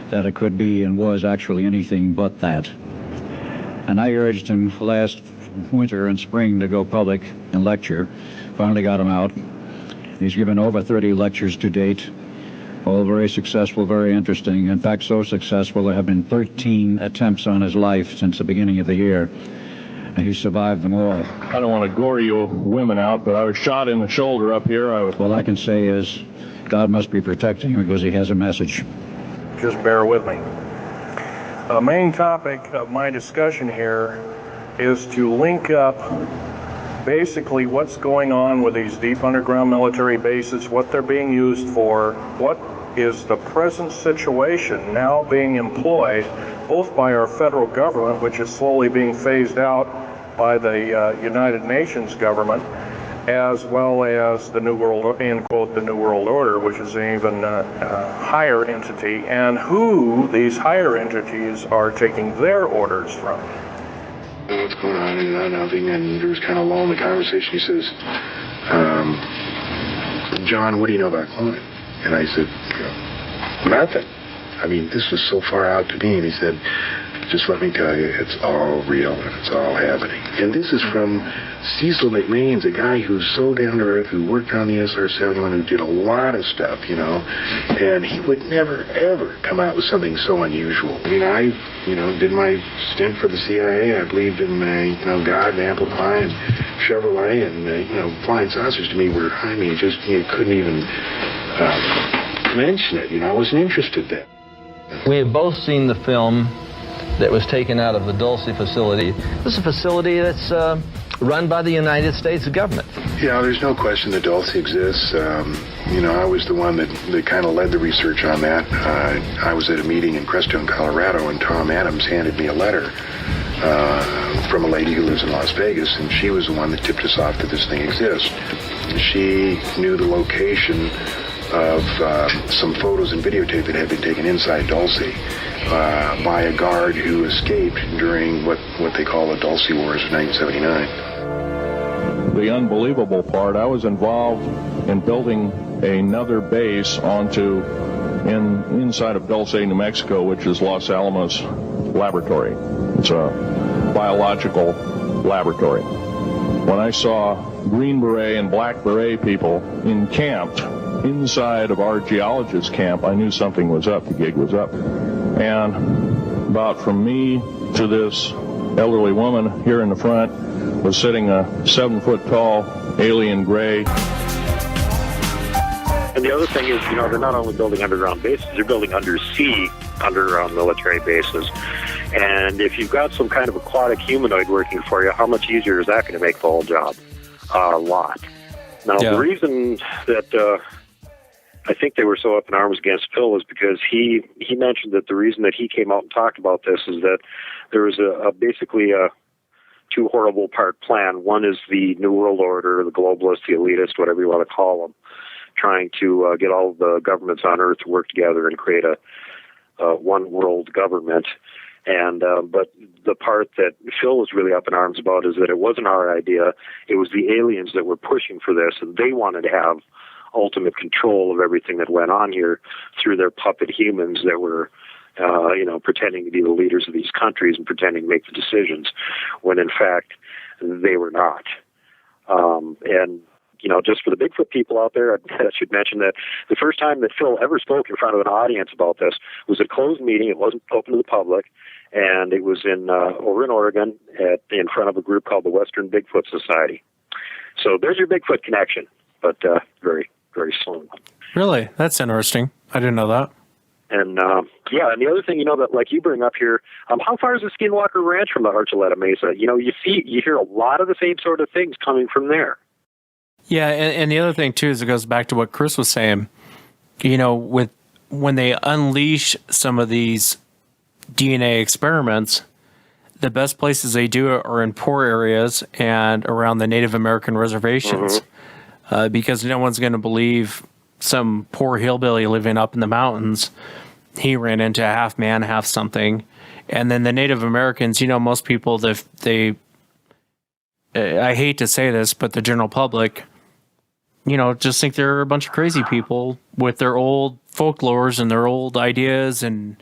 that it could be and was actually anything but that. And I urged him last winter and spring to go public and lecture. Finally got him out. He's given over 30 lectures to date, all very successful, very interesting. In fact, so successful there have been 13 attempts on his life since the beginning of the year, and he survived them all. I don't want to gore you women out, but I was shot in the shoulder up here. All I can say is God must be protecting him because he has a message. Just bear with me. The main topic of my discussion here is to link up basically what's going on with these deep underground military bases, what they're being used for, what is the present situation now being employed both by our federal government, which is slowly being phased out by the United Nations government, as well as the New World, end quote, the New World Order, which is an even higher entity, and who these higher entities are taking their orders from. What's going on? And nothing. And there was kind of a lull in the conversation. He says, John, what do you know about cloning? And I said, nothing. I mean, this was so far out to me. And he said, just let me tell you, it's all real and it's all happening. And this is from Cecil McMahon's, a guy who's so down to earth, who worked on the SR-71, who did a lot of stuff, you know, and he would never, ever come out with something so unusual. I mean, I, did my stint for the CIA. I believed in, God and apple pie and Chevrolet, and, flying saucers to me were, you couldn't even mention it, I wasn't interested then. We have both seen the film that was taken out of the Dulce facility. This is a facility that's run by the United States government. Yeah, there's no question that Dulce exists. I was the one that kind of led the research on that. I was at a meeting in Crestone, Colorado, and Tom Adams handed me a letter from a lady who lives in Las Vegas, and she was the one that tipped us off that this thing exists. She knew the location of some photos and videotape that had been taken inside Dulce by a guard who escaped during what they call the Dulce Wars of 1979. The unbelievable part, I was involved in building another base inside of Dulce, New Mexico, which is Los Alamos Laboratory. It's a biological laboratory. When I saw Green Beret and Black Beret people encamped inside of our geologist camp, I knew something was up. The gig was up. And about from me to this elderly woman here in the front was sitting a 7-foot-tall alien gray. And the other thing is, they're not only building underground bases, they're building undersea underground military bases. And if you've got some kind of aquatic humanoid working for you, how much easier is that going to make the whole job? A lot. Now, The reason that I think they were so up in arms against Phil was because he mentioned that the reason that he came out and talked about this is that there was basically a two horrible part plan. One is the New World Order, the globalists, the elitists, whatever you want to call them, trying to get all of the governments on Earth to work together and create a one world government. And but the part that Phil was really up in arms about is that it wasn't our idea. It was the aliens that were pushing for this, and they wanted to have ultimate control of everything that went on here through their puppet humans that were, pretending to be the leaders of these countries and pretending to make the decisions, when in fact they were not. Just for the Bigfoot people out there, I should mention that the first time that Phil ever spoke in front of an audience about this was a closed meeting. It wasn't open to the public, and it was over in Oregon in front of a group called the Western Bigfoot Society. So there's your Bigfoot connection, but very, very slim. Really? That's interesting. I didn't know that. And, and the other thing, that like you bring up here, how far is the Skinwalker Ranch from the Archuleta Mesa? You hear a lot of the same sort of things coming from there. Yeah, and the other thing, too, is it goes back to what Chris was saying. With when they unleash some of these DNA experiments, the best places they do it are in poor areas and around the Native American reservations, because no one's going to believe some poor hillbilly living up in the mountains. He ran into a half man, half something. And then the Native Americans, most people, I hate to say this, but the general public, just think they're a bunch of crazy people with their old folklores and their old ideas. And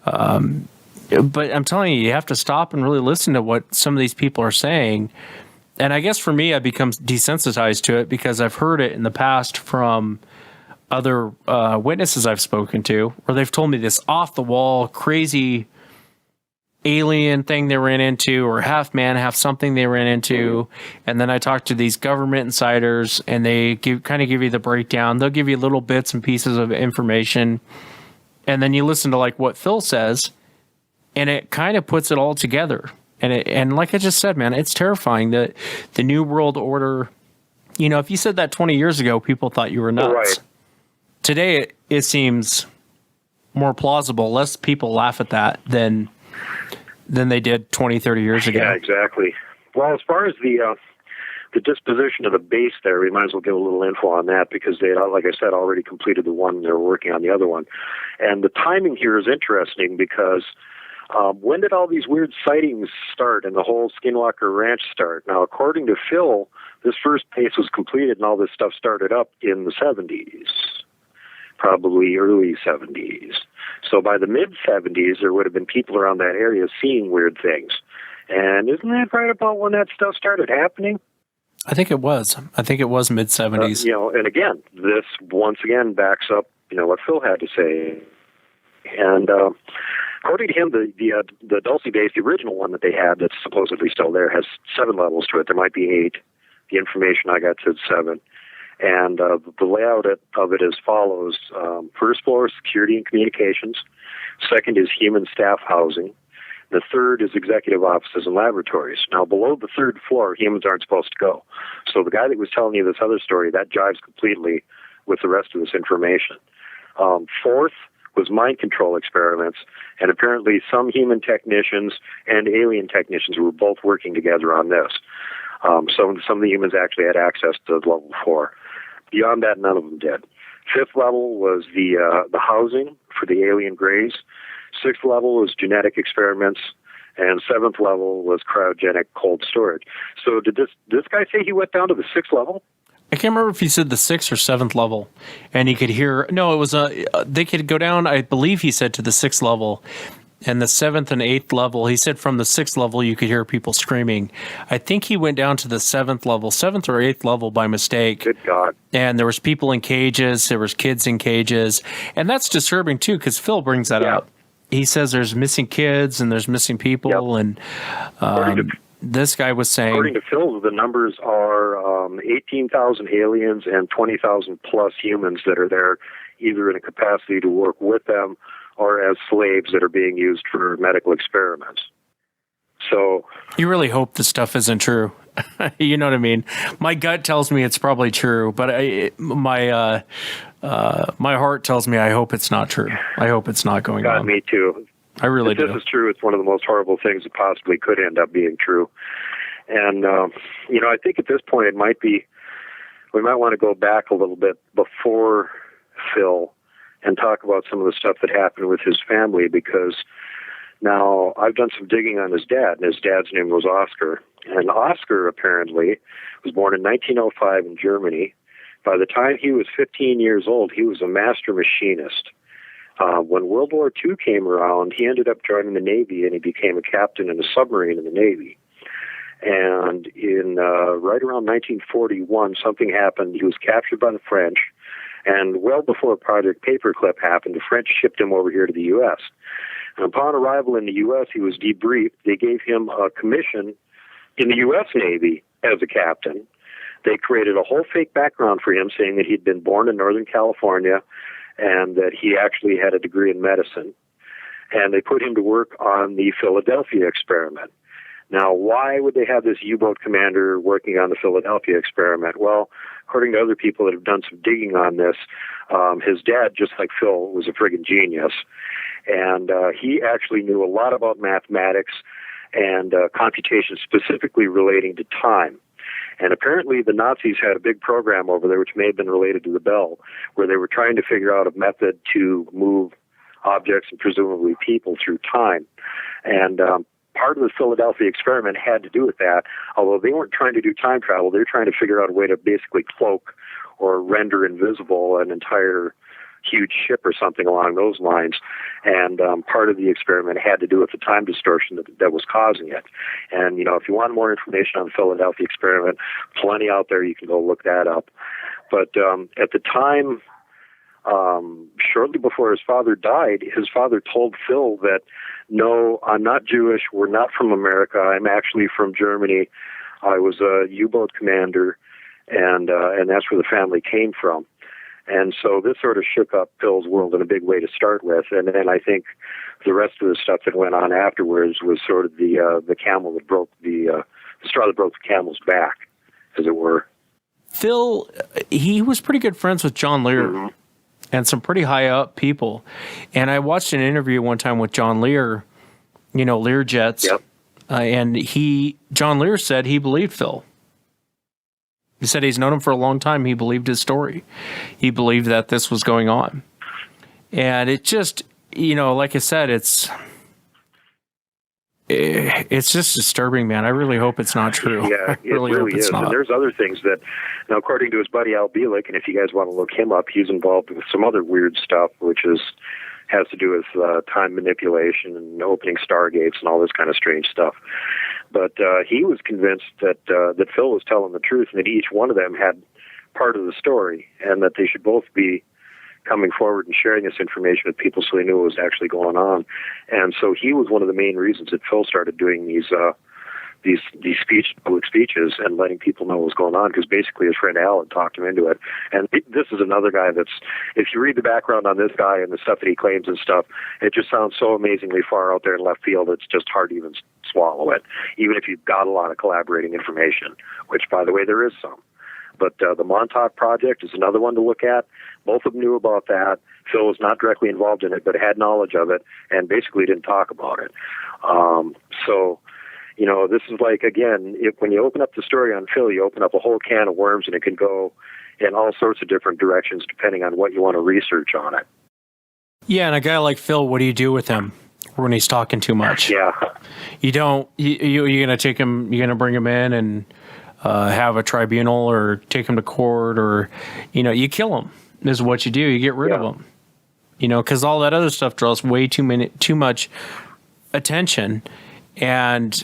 but I'm telling you have to stop and really listen to what some of these people are saying. And I guess for me, I become desensitized to it because I've heard it in the past from other witnesses I've spoken to, where they've told me this off-the-wall, crazy alien thing they ran into, or half man, half something they ran into. And then I talk to these government insiders, and they kind of give you the breakdown. They'll give you little bits and pieces of information. And then you listen to like what Phil says, and it kind of puts it all together. And like I just said, man, it's terrifying that the New World Order, if you said that 20 years ago, people thought you were nuts. Right. Today, it seems more plausible. Less people laugh at that than they did 20, 30 years ago. Yeah, exactly. Well, as far as the the disposition of the base there, we might as well give a little info on that because they had, like I said, already completed the one. They were working on the other one. And the timing here is interesting because when did all these weird sightings start and the whole Skinwalker Ranch start? Now, according to Phil, this first base was completed and all this stuff started up in the 70s, probably early 70s. So by the mid-70s, there would have been people around that area seeing weird things. And isn't that right about when that stuff started happening? I think it was. I think it was mid-70s. And again, this once again backs up, what Phil had to say. And according to him, the Dulce base, the original one that they had that's supposedly still there, has 7 levels to it. There might be 8. The information I got said 7. And the layout of it as follows. First floor is security and communications. Second is human staff housing. The third is executive offices and laboratories. Now, below the third floor, humans aren't supposed to go. So the guy that was telling you this other story, that jives completely with the rest of this information. Fourth was mind control experiments, and apparently some human technicians and alien technicians were both working together on this. Some of the humans actually had access to level 4. Beyond that, none of them did. 5th level was the housing for the alien greys. 6th level was genetic experiments, and 7th level was cryogenic cold storage. So did this guy say he went down to the 6th level? I can't remember if he said the 6th or 7th level, and he could hear. No, it was they could go down. I believe he said to the 6th level, and the 7th and 8th level. He said from the 6th level you could hear people screaming. I think he went down to the 7th level, 7th or 8th level by mistake. Good God! And there was people in cages. There was kids in cages, and that's disturbing too because Phil brings that up. He says there's missing kids and there's missing people, and this guy was saying... According to Phil, the numbers are 18,000 aliens and 20,000 plus humans that are there, either in a capacity to work with them or as slaves that are being used for medical experiments. So... You really hope this stuff isn't true. You know what I mean? My gut tells me it's probably true, but my heart tells me I hope it's not true. I hope it's not going on. Me too. I really do. If this is true, it's one of the most horrible things that possibly could end up being true. And, I think at this point we might want to go back a little bit before Phil and talk about some of the stuff that happened with his family, because now I've done some digging on his dad, and his dad's name was Oscar. And Oscar apparently was born in 1905 in Germany. By the time he was 15 years old, he was a master machinist. When World War II came around, he ended up joining the Navy, and he became a captain in a submarine in the Navy. And in right around 1941, something happened. He was captured by the French, and well before Project Paperclip happened, the French shipped him over here to the U.S. And upon arrival in the U.S., he was debriefed. They gave him a commission in the U.S. Navy as a captain. They created a whole fake background for him, saying that he'd been born in Northern California and that he actually had a degree in medicine. And they put him to work on the Philadelphia experiment. Now, why would they have this U-boat commander working on the Philadelphia experiment? Well, according to other people that have done some digging on this, his dad, just like Phil, was a friggin' genius. And he actually knew a lot about mathematics and computation specifically relating to time. And apparently the Nazis had a big program over there, which may have been related to the Bell, where they were trying to figure out a method to move objects and presumably people through time. And part of the Philadelphia experiment had to do with that. Although they weren't trying to do time travel, they were trying to figure out a way to basically cloak or render invisible an entire huge ship or something along those lines. And part of the experiment had to do with the time distortion that was causing it. And, if you want more information on the Philadelphia experiment, plenty out there. You can go look that up. But at the time, shortly before his father died, his father told Phil that, no, I'm not Jewish. We're not from America. I'm actually from Germany. I was a U-boat commander, and that's where the family came from. And so this sort of shook up Phil's world in a big way to start with. And then I think the rest of the stuff that went on afterwards was sort of the camel that broke the straw that broke the camel's back, as it were. Phil, he was pretty good friends with John Lear and some pretty high up people. And I watched an interview one time with John Lear, Lear Jets. Yep. And John Lear said he believed Phil. He said he's known him for a long time. He believed his story. He believed that this was going on. And it just, like I said, it's just disturbing, man. I really hope it's not true. Yeah, it really is. And there's other things that, now, according to his buddy Al Bielek, and if you guys want to look him up, he's involved with some other weird stuff, which has to do with time manipulation and opening stargates and all this kind of strange stuff. But he was convinced that Phil was telling the truth, and that each one of them had part of the story, and that they should both be coming forward and sharing this information with people so they knew what was actually going on. And so he was one of the main reasons that Phil started doing these public speeches and letting people know what was going on, because basically his friend Al had talked him into it. And this is another guy that's, if you read the background on this guy and the stuff that he claims and stuff, it just sounds so amazingly far out there in left field, it's just hard to even swallow it, even if you've got a lot of collaborating information, which, by the way, there is some. But the Montauk Project is another one to look at. Both of them knew about that. Phil was not directly involved in it, but had knowledge of it, and basically didn't talk about it. This is like, again, when you open up the story on Phil, you open up a whole can of worms, and it can go in all sorts of different directions depending on what you want to research on it. Yeah, and a guy like Phil, what do you do with him when he's talking too much? Yeah. You're going to take him, you're going to bring him in and have a tribunal or take him to court, or, you kill him is what you do. You get rid of him, because all that other stuff draws way too much attention. And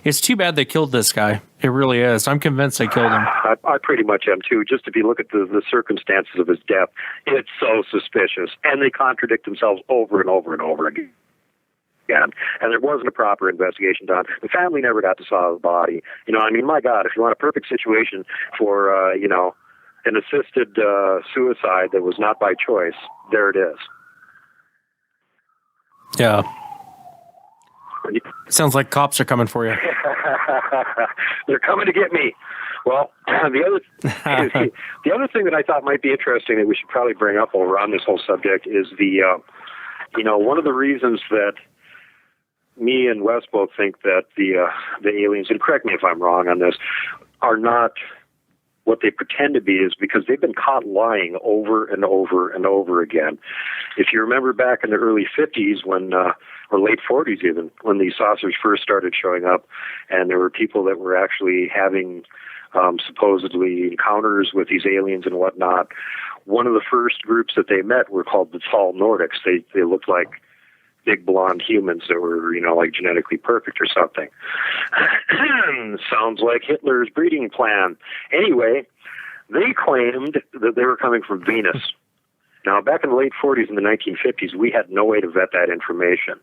it's too bad they killed this guy. It really is. I'm convinced they killed him. I pretty much am too. Just if you look at the circumstances of his death, it's so suspicious, and they contradict themselves over and over and over again. And there wasn't a proper investigation done. The family never got to see the body. My God, if you want a perfect situation for an assisted suicide that was not by choice, there it is. Yeah. Sounds like cops are coming for you. They're coming to get me. Well, the other thing that I thought might be interesting that we should probably bring up over on this whole subject is one of the reasons that me and Wes both think that the aliens, and correct me if I'm wrong on this, are not what they pretend to be, is because they've been caught lying over and over and over again. If you remember back in the early 50s or late 40s even, when these saucers first started showing up, and there were people that were actually having supposedly encounters with these aliens and whatnot, one of the first groups that they met were called the Tall Nordics. They looked like big blonde humans that were, like genetically perfect or something. Sounds like Hitler's breeding plan. Anyway, they claimed that they were coming from Venus. Now, back in the late 40s and the 1950s, we had no way to vet that information.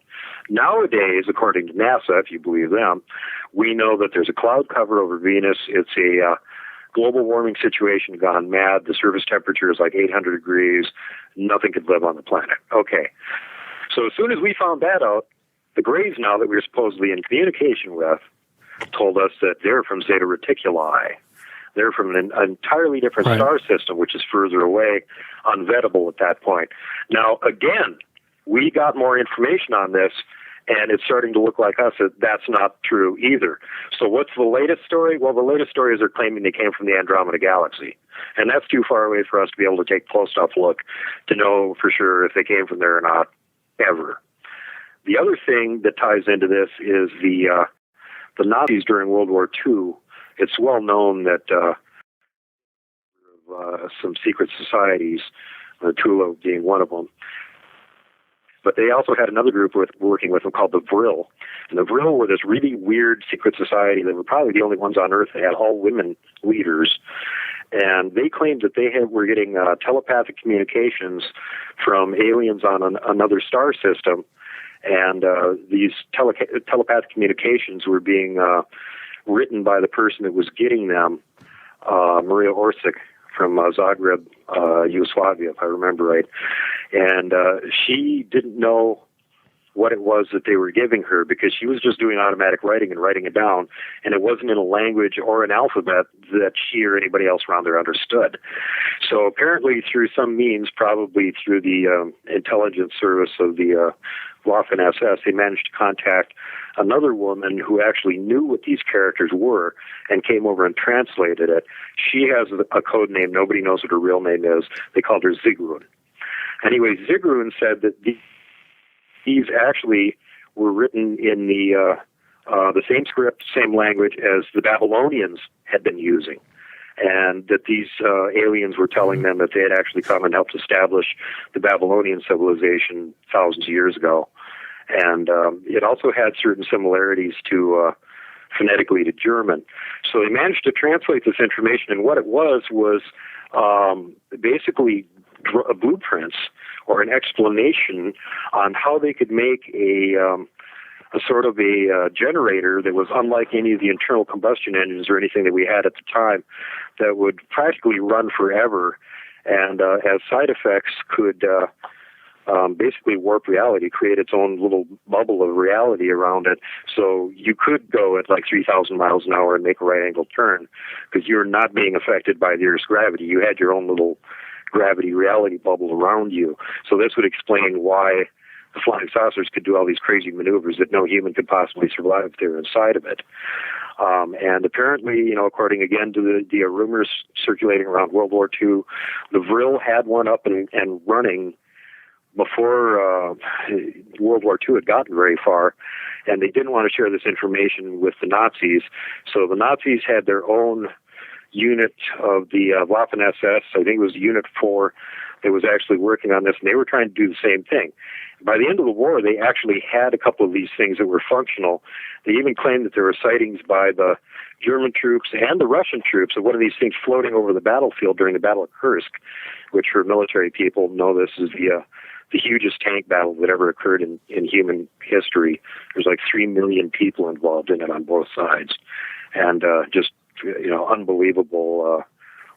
Nowadays, according to NASA, if you believe them, we know that there's a cloud cover over Venus. It's a global warming situation gone mad. The surface temperature is like 800 degrees. Nothing could live on the planet. Okay. So as soon as we found that out, the Greys, now that we were supposedly in communication with, told us that they're from Zeta Reticuli. They're from an entirely different star system, which is further away, unvettable at that point. Now, again, we got more information on this, and it's starting to look like us that that's not true either. So what's the latest story? Well, the latest story is they're claiming they came from the Andromeda Galaxy. And that's too far away for us to be able to take a close-up look to know for sure if they came from there or not, ever. The other thing that ties into this is the Nazis during World War II. It's well known that some secret societies, Tula being one of them, but they also had another group working with them called the Vril. And the Vril were this really weird secret society that were probably the only ones on Earth that had all women leaders. And they claimed that they were getting telepathic communications from aliens on another star system. And these telepathic communications were being written by the person that was getting them, Maria Orsic from Zagreb, Yugoslavia, if I remember right. And she didn't know what it was that they were giving her, because she was just doing automatic writing and writing it down, and it wasn't in a language or an alphabet that she or anybody else around there understood. So apparently through some means, probably through the intelligence service of the Waffen SS, they managed to contact another woman who actually knew what these characters were and came over and translated it. She has a code name. Nobody knows what her real name is. They called her Zigrun. Anyway, Zigrun said that these actually were written in the same script, same language as the Babylonians had been using, and that these aliens were telling them that they had actually come and helped establish the Babylonian civilization thousands of years ago. And it also had certain similarities to phonetically to German. So they managed to translate this information, and what it was basically blueprints or an explanation on how they could make a sort of a generator that was unlike any of the internal combustion engines or anything that we had at the time, that would practically run forever, and as side effects could basically warp reality, create its own little bubble of reality around it. So you could go at like 3,000 miles an hour and make a right angle turn because you're not being affected by the Earth's gravity. You had your own little gravity reality bubble around you. So this would explain why the flying saucers could do all these crazy maneuvers that no human could possibly survive if they were inside of it. And apparently, according again to the rumors circulating around World War II, the Vril had one up and running before World War II had gotten very far, and they didn't want to share this information with the Nazis. So the Nazis had their own unit of the Waffen-SS, I think it was Unit 4, that was actually working on this, and they were trying to do the same thing. By the end of the war, they actually had a couple of these things that were functional. They even claimed that there were sightings by the German troops and the Russian troops of one of these things floating over the battlefield during the Battle of Kursk, which for military people know this is the hugest tank battle that ever occurred in human history. There's like 3 million people involved in it on both sides. And just, unbelievable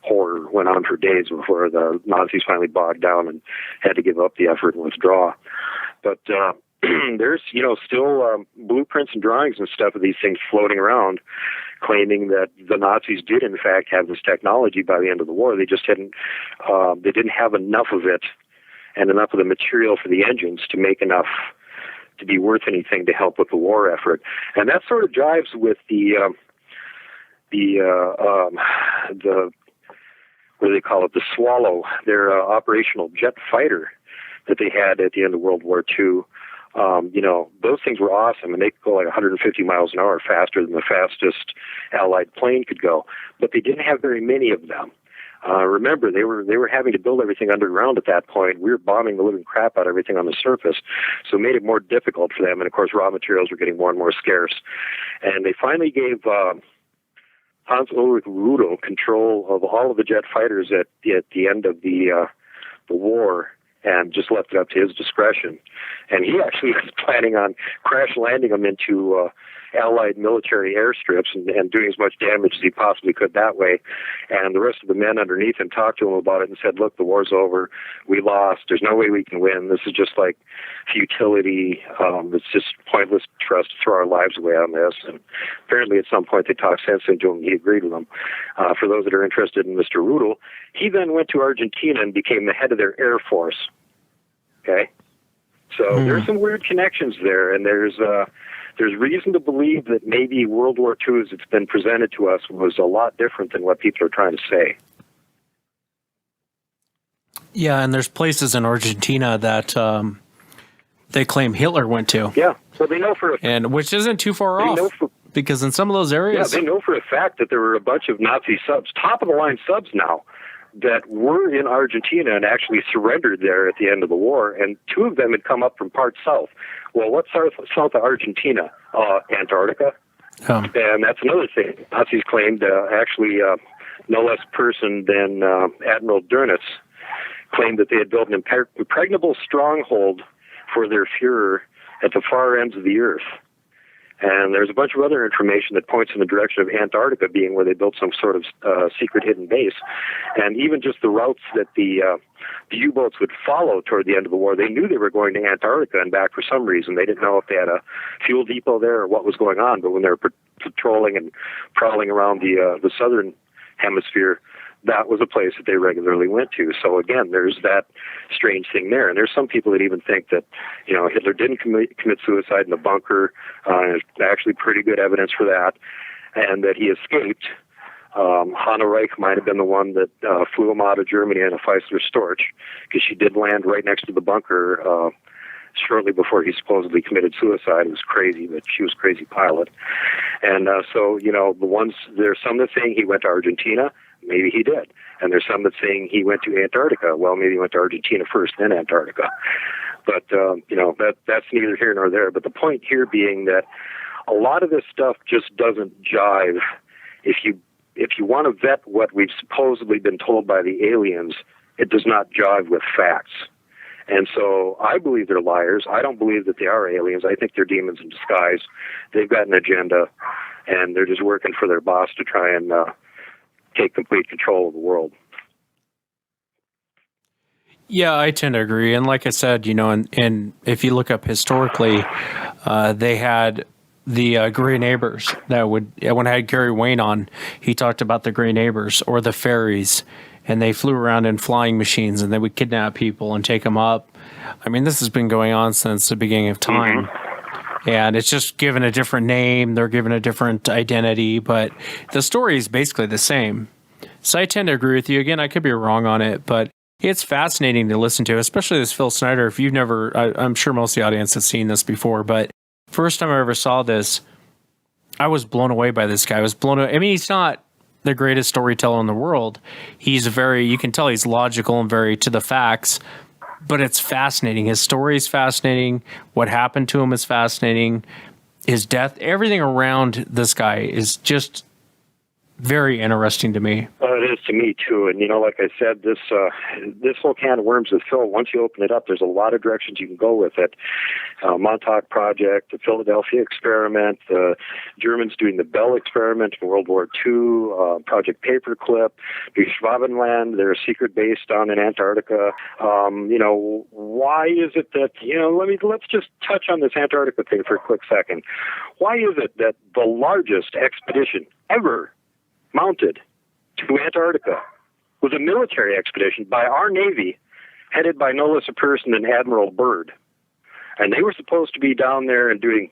horror went on for days before the Nazis finally bogged down and had to give up the effort and withdraw. But there's, still blueprints and drawings and stuff of these things floating around, claiming that the Nazis did in fact have this technology by the end of the war. They just didn't have enough of it and enough of the material for the engines to make enough to be worth anything to help with the war effort. And that sort of jives with the what do they call it, the Swallow, their operational jet fighter that they had at the end of World War II. Those things were awesome, and they could go like 150 miles an hour faster than the fastest Allied plane could go. But they didn't have very many of them. Remember, they were having to build everything underground at that point. We were bombing the living crap out of everything on the surface, so it made it more difficult for them. And of course, raw materials were getting more and more scarce. And they finally gave Hans Ulrich Rudel control of all of the jet fighters at the end of the war, and just left it up to his discretion. And he actually was planning on crash landing them into Allied military airstrips and doing as much damage as he possibly could that way. And the rest of the men underneath him talked to him about it and said, look, the war's over. We lost. There's no way we can win. This is just like futility. It's just pointless for us to throw our lives away on this. And apparently at some point they talked sense into him. He agreed with them. For those that are interested in Mr. Rudel, he then went to Argentina and became the head of their Air Force. Okay? So there's some weird connections there, and there's reason to believe that maybe World War II, as it's been presented to us, was a lot different than what people are trying to say. Yeah, and there's places in Argentina that they claim Hitler went to. Yeah, so they know for which isn't too far off, because in some of those areas... Yeah, they know for a fact that there were a bunch of Nazi subs, top-of-the-line subs now, that were in Argentina and actually surrendered there at the end of the war, and 2 of them had come up from parts south. Well, what's south of Argentina? Antarctica. And that's another thing. Nazis claimed, actually, no less person than Admiral Dönitz claimed that they had built an impregnable stronghold for their Fuhrer at the far ends of the Earth. And there's a bunch of other information that points in the direction of Antarctica being where they built some sort of secret hidden base. And even just the routes that the U-boats would follow toward the end of the war, they knew they were going to Antarctica and back for some reason. They didn't know if they had a fuel depot there or what was going on, but when they were patrolling and prowling around the southern hemisphere, that was a place that they regularly went to. So again, there's that strange thing there. And there's some people that even think that, Hitler didn't commit suicide in the bunker. There's actually pretty good evidence for that. And that he escaped. Hanna Reich might have been the one that flew him out of Germany in a Chrysler Storch, because she did land right next to the bunker shortly before he supposedly committed suicide. It was crazy, but she was a crazy pilot. And so, there's some that saying he went to Argentina. Maybe he did. And there's some that saying he went to Antarctica. Well, maybe he went to Argentina first, then Antarctica. But, that's neither here nor there. But the point here being that a lot of this stuff just doesn't jive. If you want to vet what we've supposedly been told by the aliens, it does not jive with facts. And so I believe they're liars. I don't believe that they are aliens. I think they're demons in disguise. They've got an agenda, and they're just working for their boss to try and take complete control of the world. Yeah, I tend to agree. And like I said, and if you look up historically, they had the Grey Neighbors when I had Gary Wayne on, he talked about the Grey Neighbors or the fairies, and they flew around in flying machines and they would kidnap people and take them up. I mean, this has been going on since the beginning of time. And it's just given a different name. They're given a different identity, but the story is basically the same. So I tend to agree with you. Again, I could be wrong on it, but it's fascinating to listen to, especially this Phil Schneider. If you've never, I'm sure most of the audience has seen this before, but first time I ever saw this, I was blown away by this guy. I was blown away. I mean, he's not the greatest storyteller in the world. He's you can tell he's logical and very to the facts, but it's fascinating. His story is fascinating. What happened to him is fascinating. His death, everything around this guy is just very interesting to me. It is to me too, and like I said, this whole can of worms with Phil. Once you open it up, there's a lot of directions you can go with it. Montauk Project, the Philadelphia experiment, the Germans doing the Bell experiment in World War II, Project Paperclip, the Schwabenland, their secret base down in Antarctica. Why is it that let's just touch on this Antarctica thing for a quick second. Why is it that the largest expedition ever mounted to Antarctica was a military expedition by our Navy, headed by no less a person than Admiral Byrd? And they were supposed to be down there and doing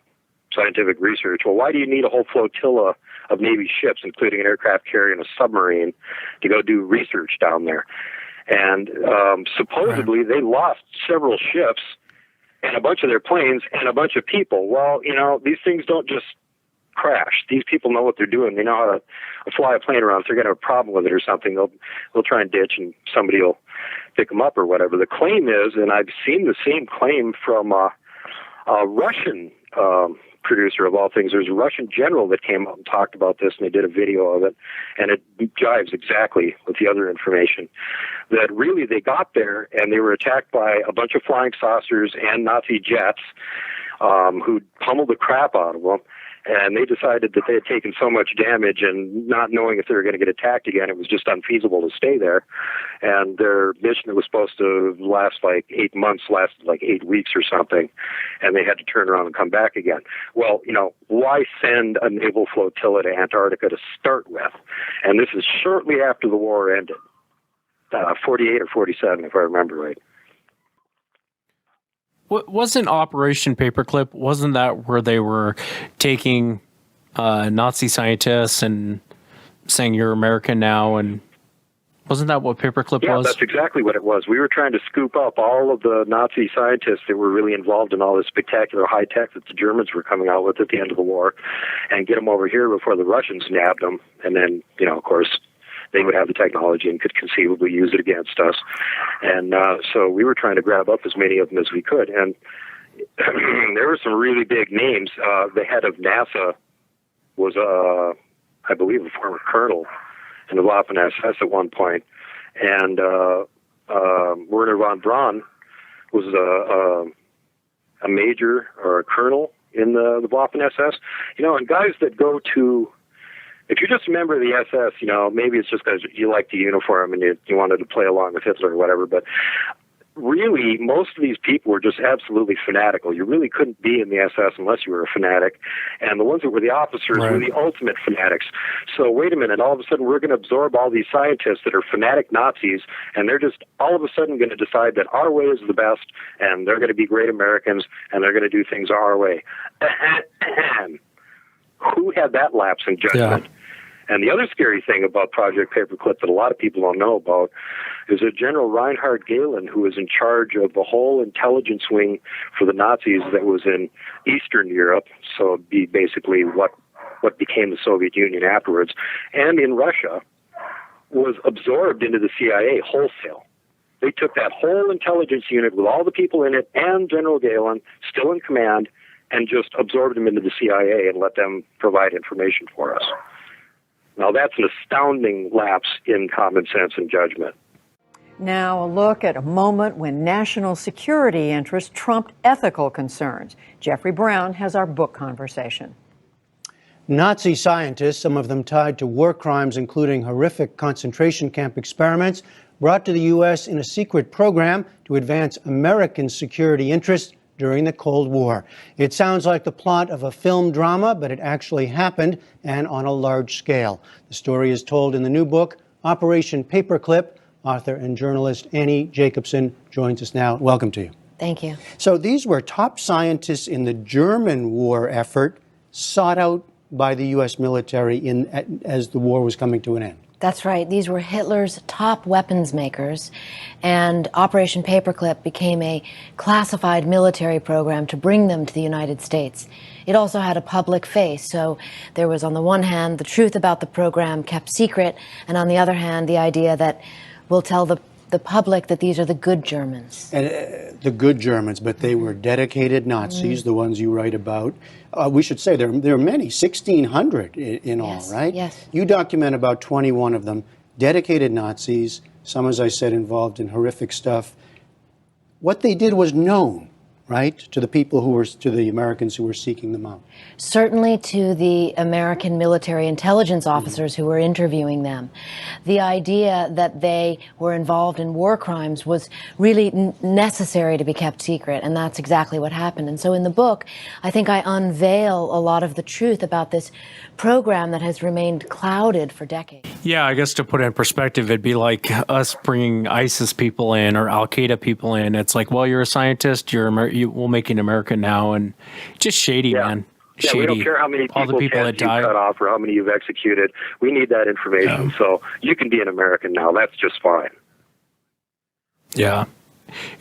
scientific research. Well, why do you need a whole flotilla of Navy ships, including an aircraft carrier and a submarine, to go do research down there? And supposedly they lost several ships and a bunch of their planes and a bunch of people. Well, these things don't just crash. These people know what they're doing. They know how to fly a plane around. If they're going to have a problem with it or something, they'll try and ditch, and somebody will pick them up or whatever. The claim is, and I've seen the same claim from a Russian producer of all things. There's a Russian general that came out and talked about this, and they did a video of it, and it jives exactly with the other information, that really they got there and they were attacked by a bunch of flying saucers and Nazi jets who pummeled the crap out of them. And they decided that they had taken so much damage, and not knowing if they were going to get attacked again, it was just unfeasible to stay there. And their mission that was supposed to last like 8 months lasted like 8 weeks or something, and they had to turn around and come back again. Well, why send a naval flotilla to Antarctica to start with? And this is shortly after the war ended, 48 or 47, if I remember right. Wasn't Operation Paperclip, wasn't that where they were taking Nazi scientists and saying you're American now? And wasn't that what Paperclip was? Yeah, that's exactly what it was. We were trying to scoop up all of the Nazi scientists that were really involved in all this spectacular high tech that the Germans were coming out with at the end of the war, and get them over here before the Russians nabbed them. And then, of course, they would have the technology and could conceivably use it against us. And so we were trying to grab up as many of them as we could. And there were some really big names. The head of NASA was, I believe, a former colonel in the Waffen-SS at one point. And Werner von Braun was a major or a colonel in the Waffen-SS. And guys that go to... If you're just a member of the SS, maybe it's just because you like the uniform and you wanted to play along with Hitler or whatever, but really, most of these people were just absolutely fanatical. You really couldn't be in the SS unless you were a fanatic. And the ones that were the officers were the ultimate fanatics. So wait a minute, all of a sudden we're going to absorb all these scientists that are fanatic Nazis, and they're just all of a sudden going to decide that our way is the best, and they're going to be great Americans, and they're going to do things our way. Who had that lapse in judgment? Yeah. And the other scary thing about Project Paperclip that a lot of people don't know about is that General Reinhard Gehlen, who was in charge of the whole intelligence wing for the Nazis that was in Eastern Europe, so it'd be basically what became the Soviet Union afterwards, and in Russia, was absorbed into the CIA wholesale. They took that whole intelligence unit with all the people in it and General Gehlen, still in command, and just absorbed them into the CIA and let them provide information for us. Now, that's an astounding lapse in common sense and judgment. Now, a look at a moment when national security interests trumped ethical concerns. Jeffrey Brown has our book conversation. Nazi scientists, some of them tied to war crimes, including horrific concentration camp experiments, brought to the U.S. in a secret program to advance American security interests during the Cold War. It sounds like the plot of a film drama, but it actually happened, and on a large scale. The story is told in the new book, Operation Paperclip. Author and journalist Annie Jacobson joins us now. Welcome to you. Thank you. So these were top scientists in the German war effort, sought out by the U.S. military as the war was coming to an end. That's right. These were Hitler's top weapons makers, and Operation Paperclip became a classified military program to bring them to the United States. It also had a public face, so there was, on the one hand, the truth about the program kept secret, and on the other hand, the idea that we'll tell the public that these are the good Germans. And the good Germans, but they were dedicated Nazis, the ones you write about. We should say there are many, 1,600 in all, right? Yes. You document about 21 of them, dedicated Nazis, some, as I said, involved in horrific stuff. What they did was known, right, to the people to the Americans who were seeking them out. Certainly to the American military intelligence officers who were interviewing them. The idea that they were involved in war crimes was really necessary to be kept secret, and that's exactly what happened. And so in the book, I think I unveil a lot of the truth about this program that has remained clouded for decades. Yeah, I guess to put it in perspective, it'd be like us bringing ISIS people in or Al-Qaeda people in. It's like, well, you're a scientist, we'll make you an American now, and just shady, man. Yeah, shady. We don't care how many all the people that died. You cut off or how many you've executed. We need that information. Yeah. So you can be an American now. That's just fine. Yeah.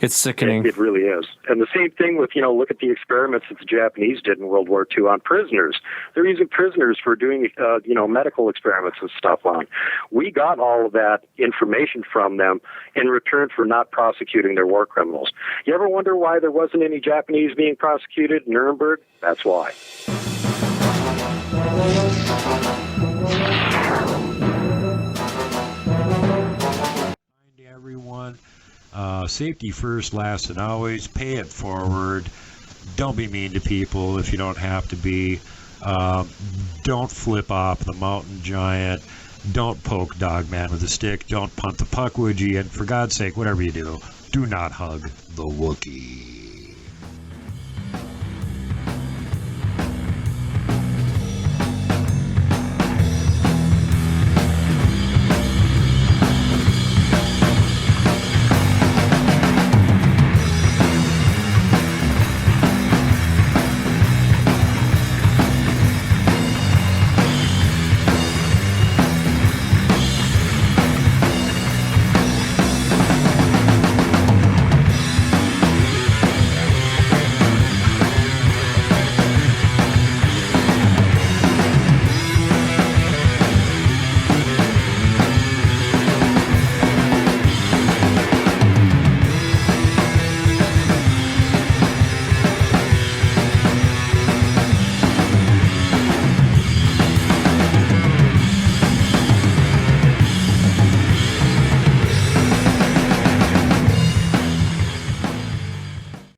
It's sickening. It really is. And the same thing with, look at the experiments that the Japanese did in World War II on prisoners. They're using prisoners for doing, medical experiments and stuff on. We got all of that information from them in return for not prosecuting their war criminals. You ever wonder why there wasn't any Japanese being prosecuted in Nuremberg? That's why. Everyone. Safety first, last, and always. Pay it forward. Don't be mean to people if you don't have to be. Don't flip off the mountain giant. Don't poke Dogman with a stick. Don't punt the puck, would you? And for God's sake, whatever you do, do not hug the Wookiee.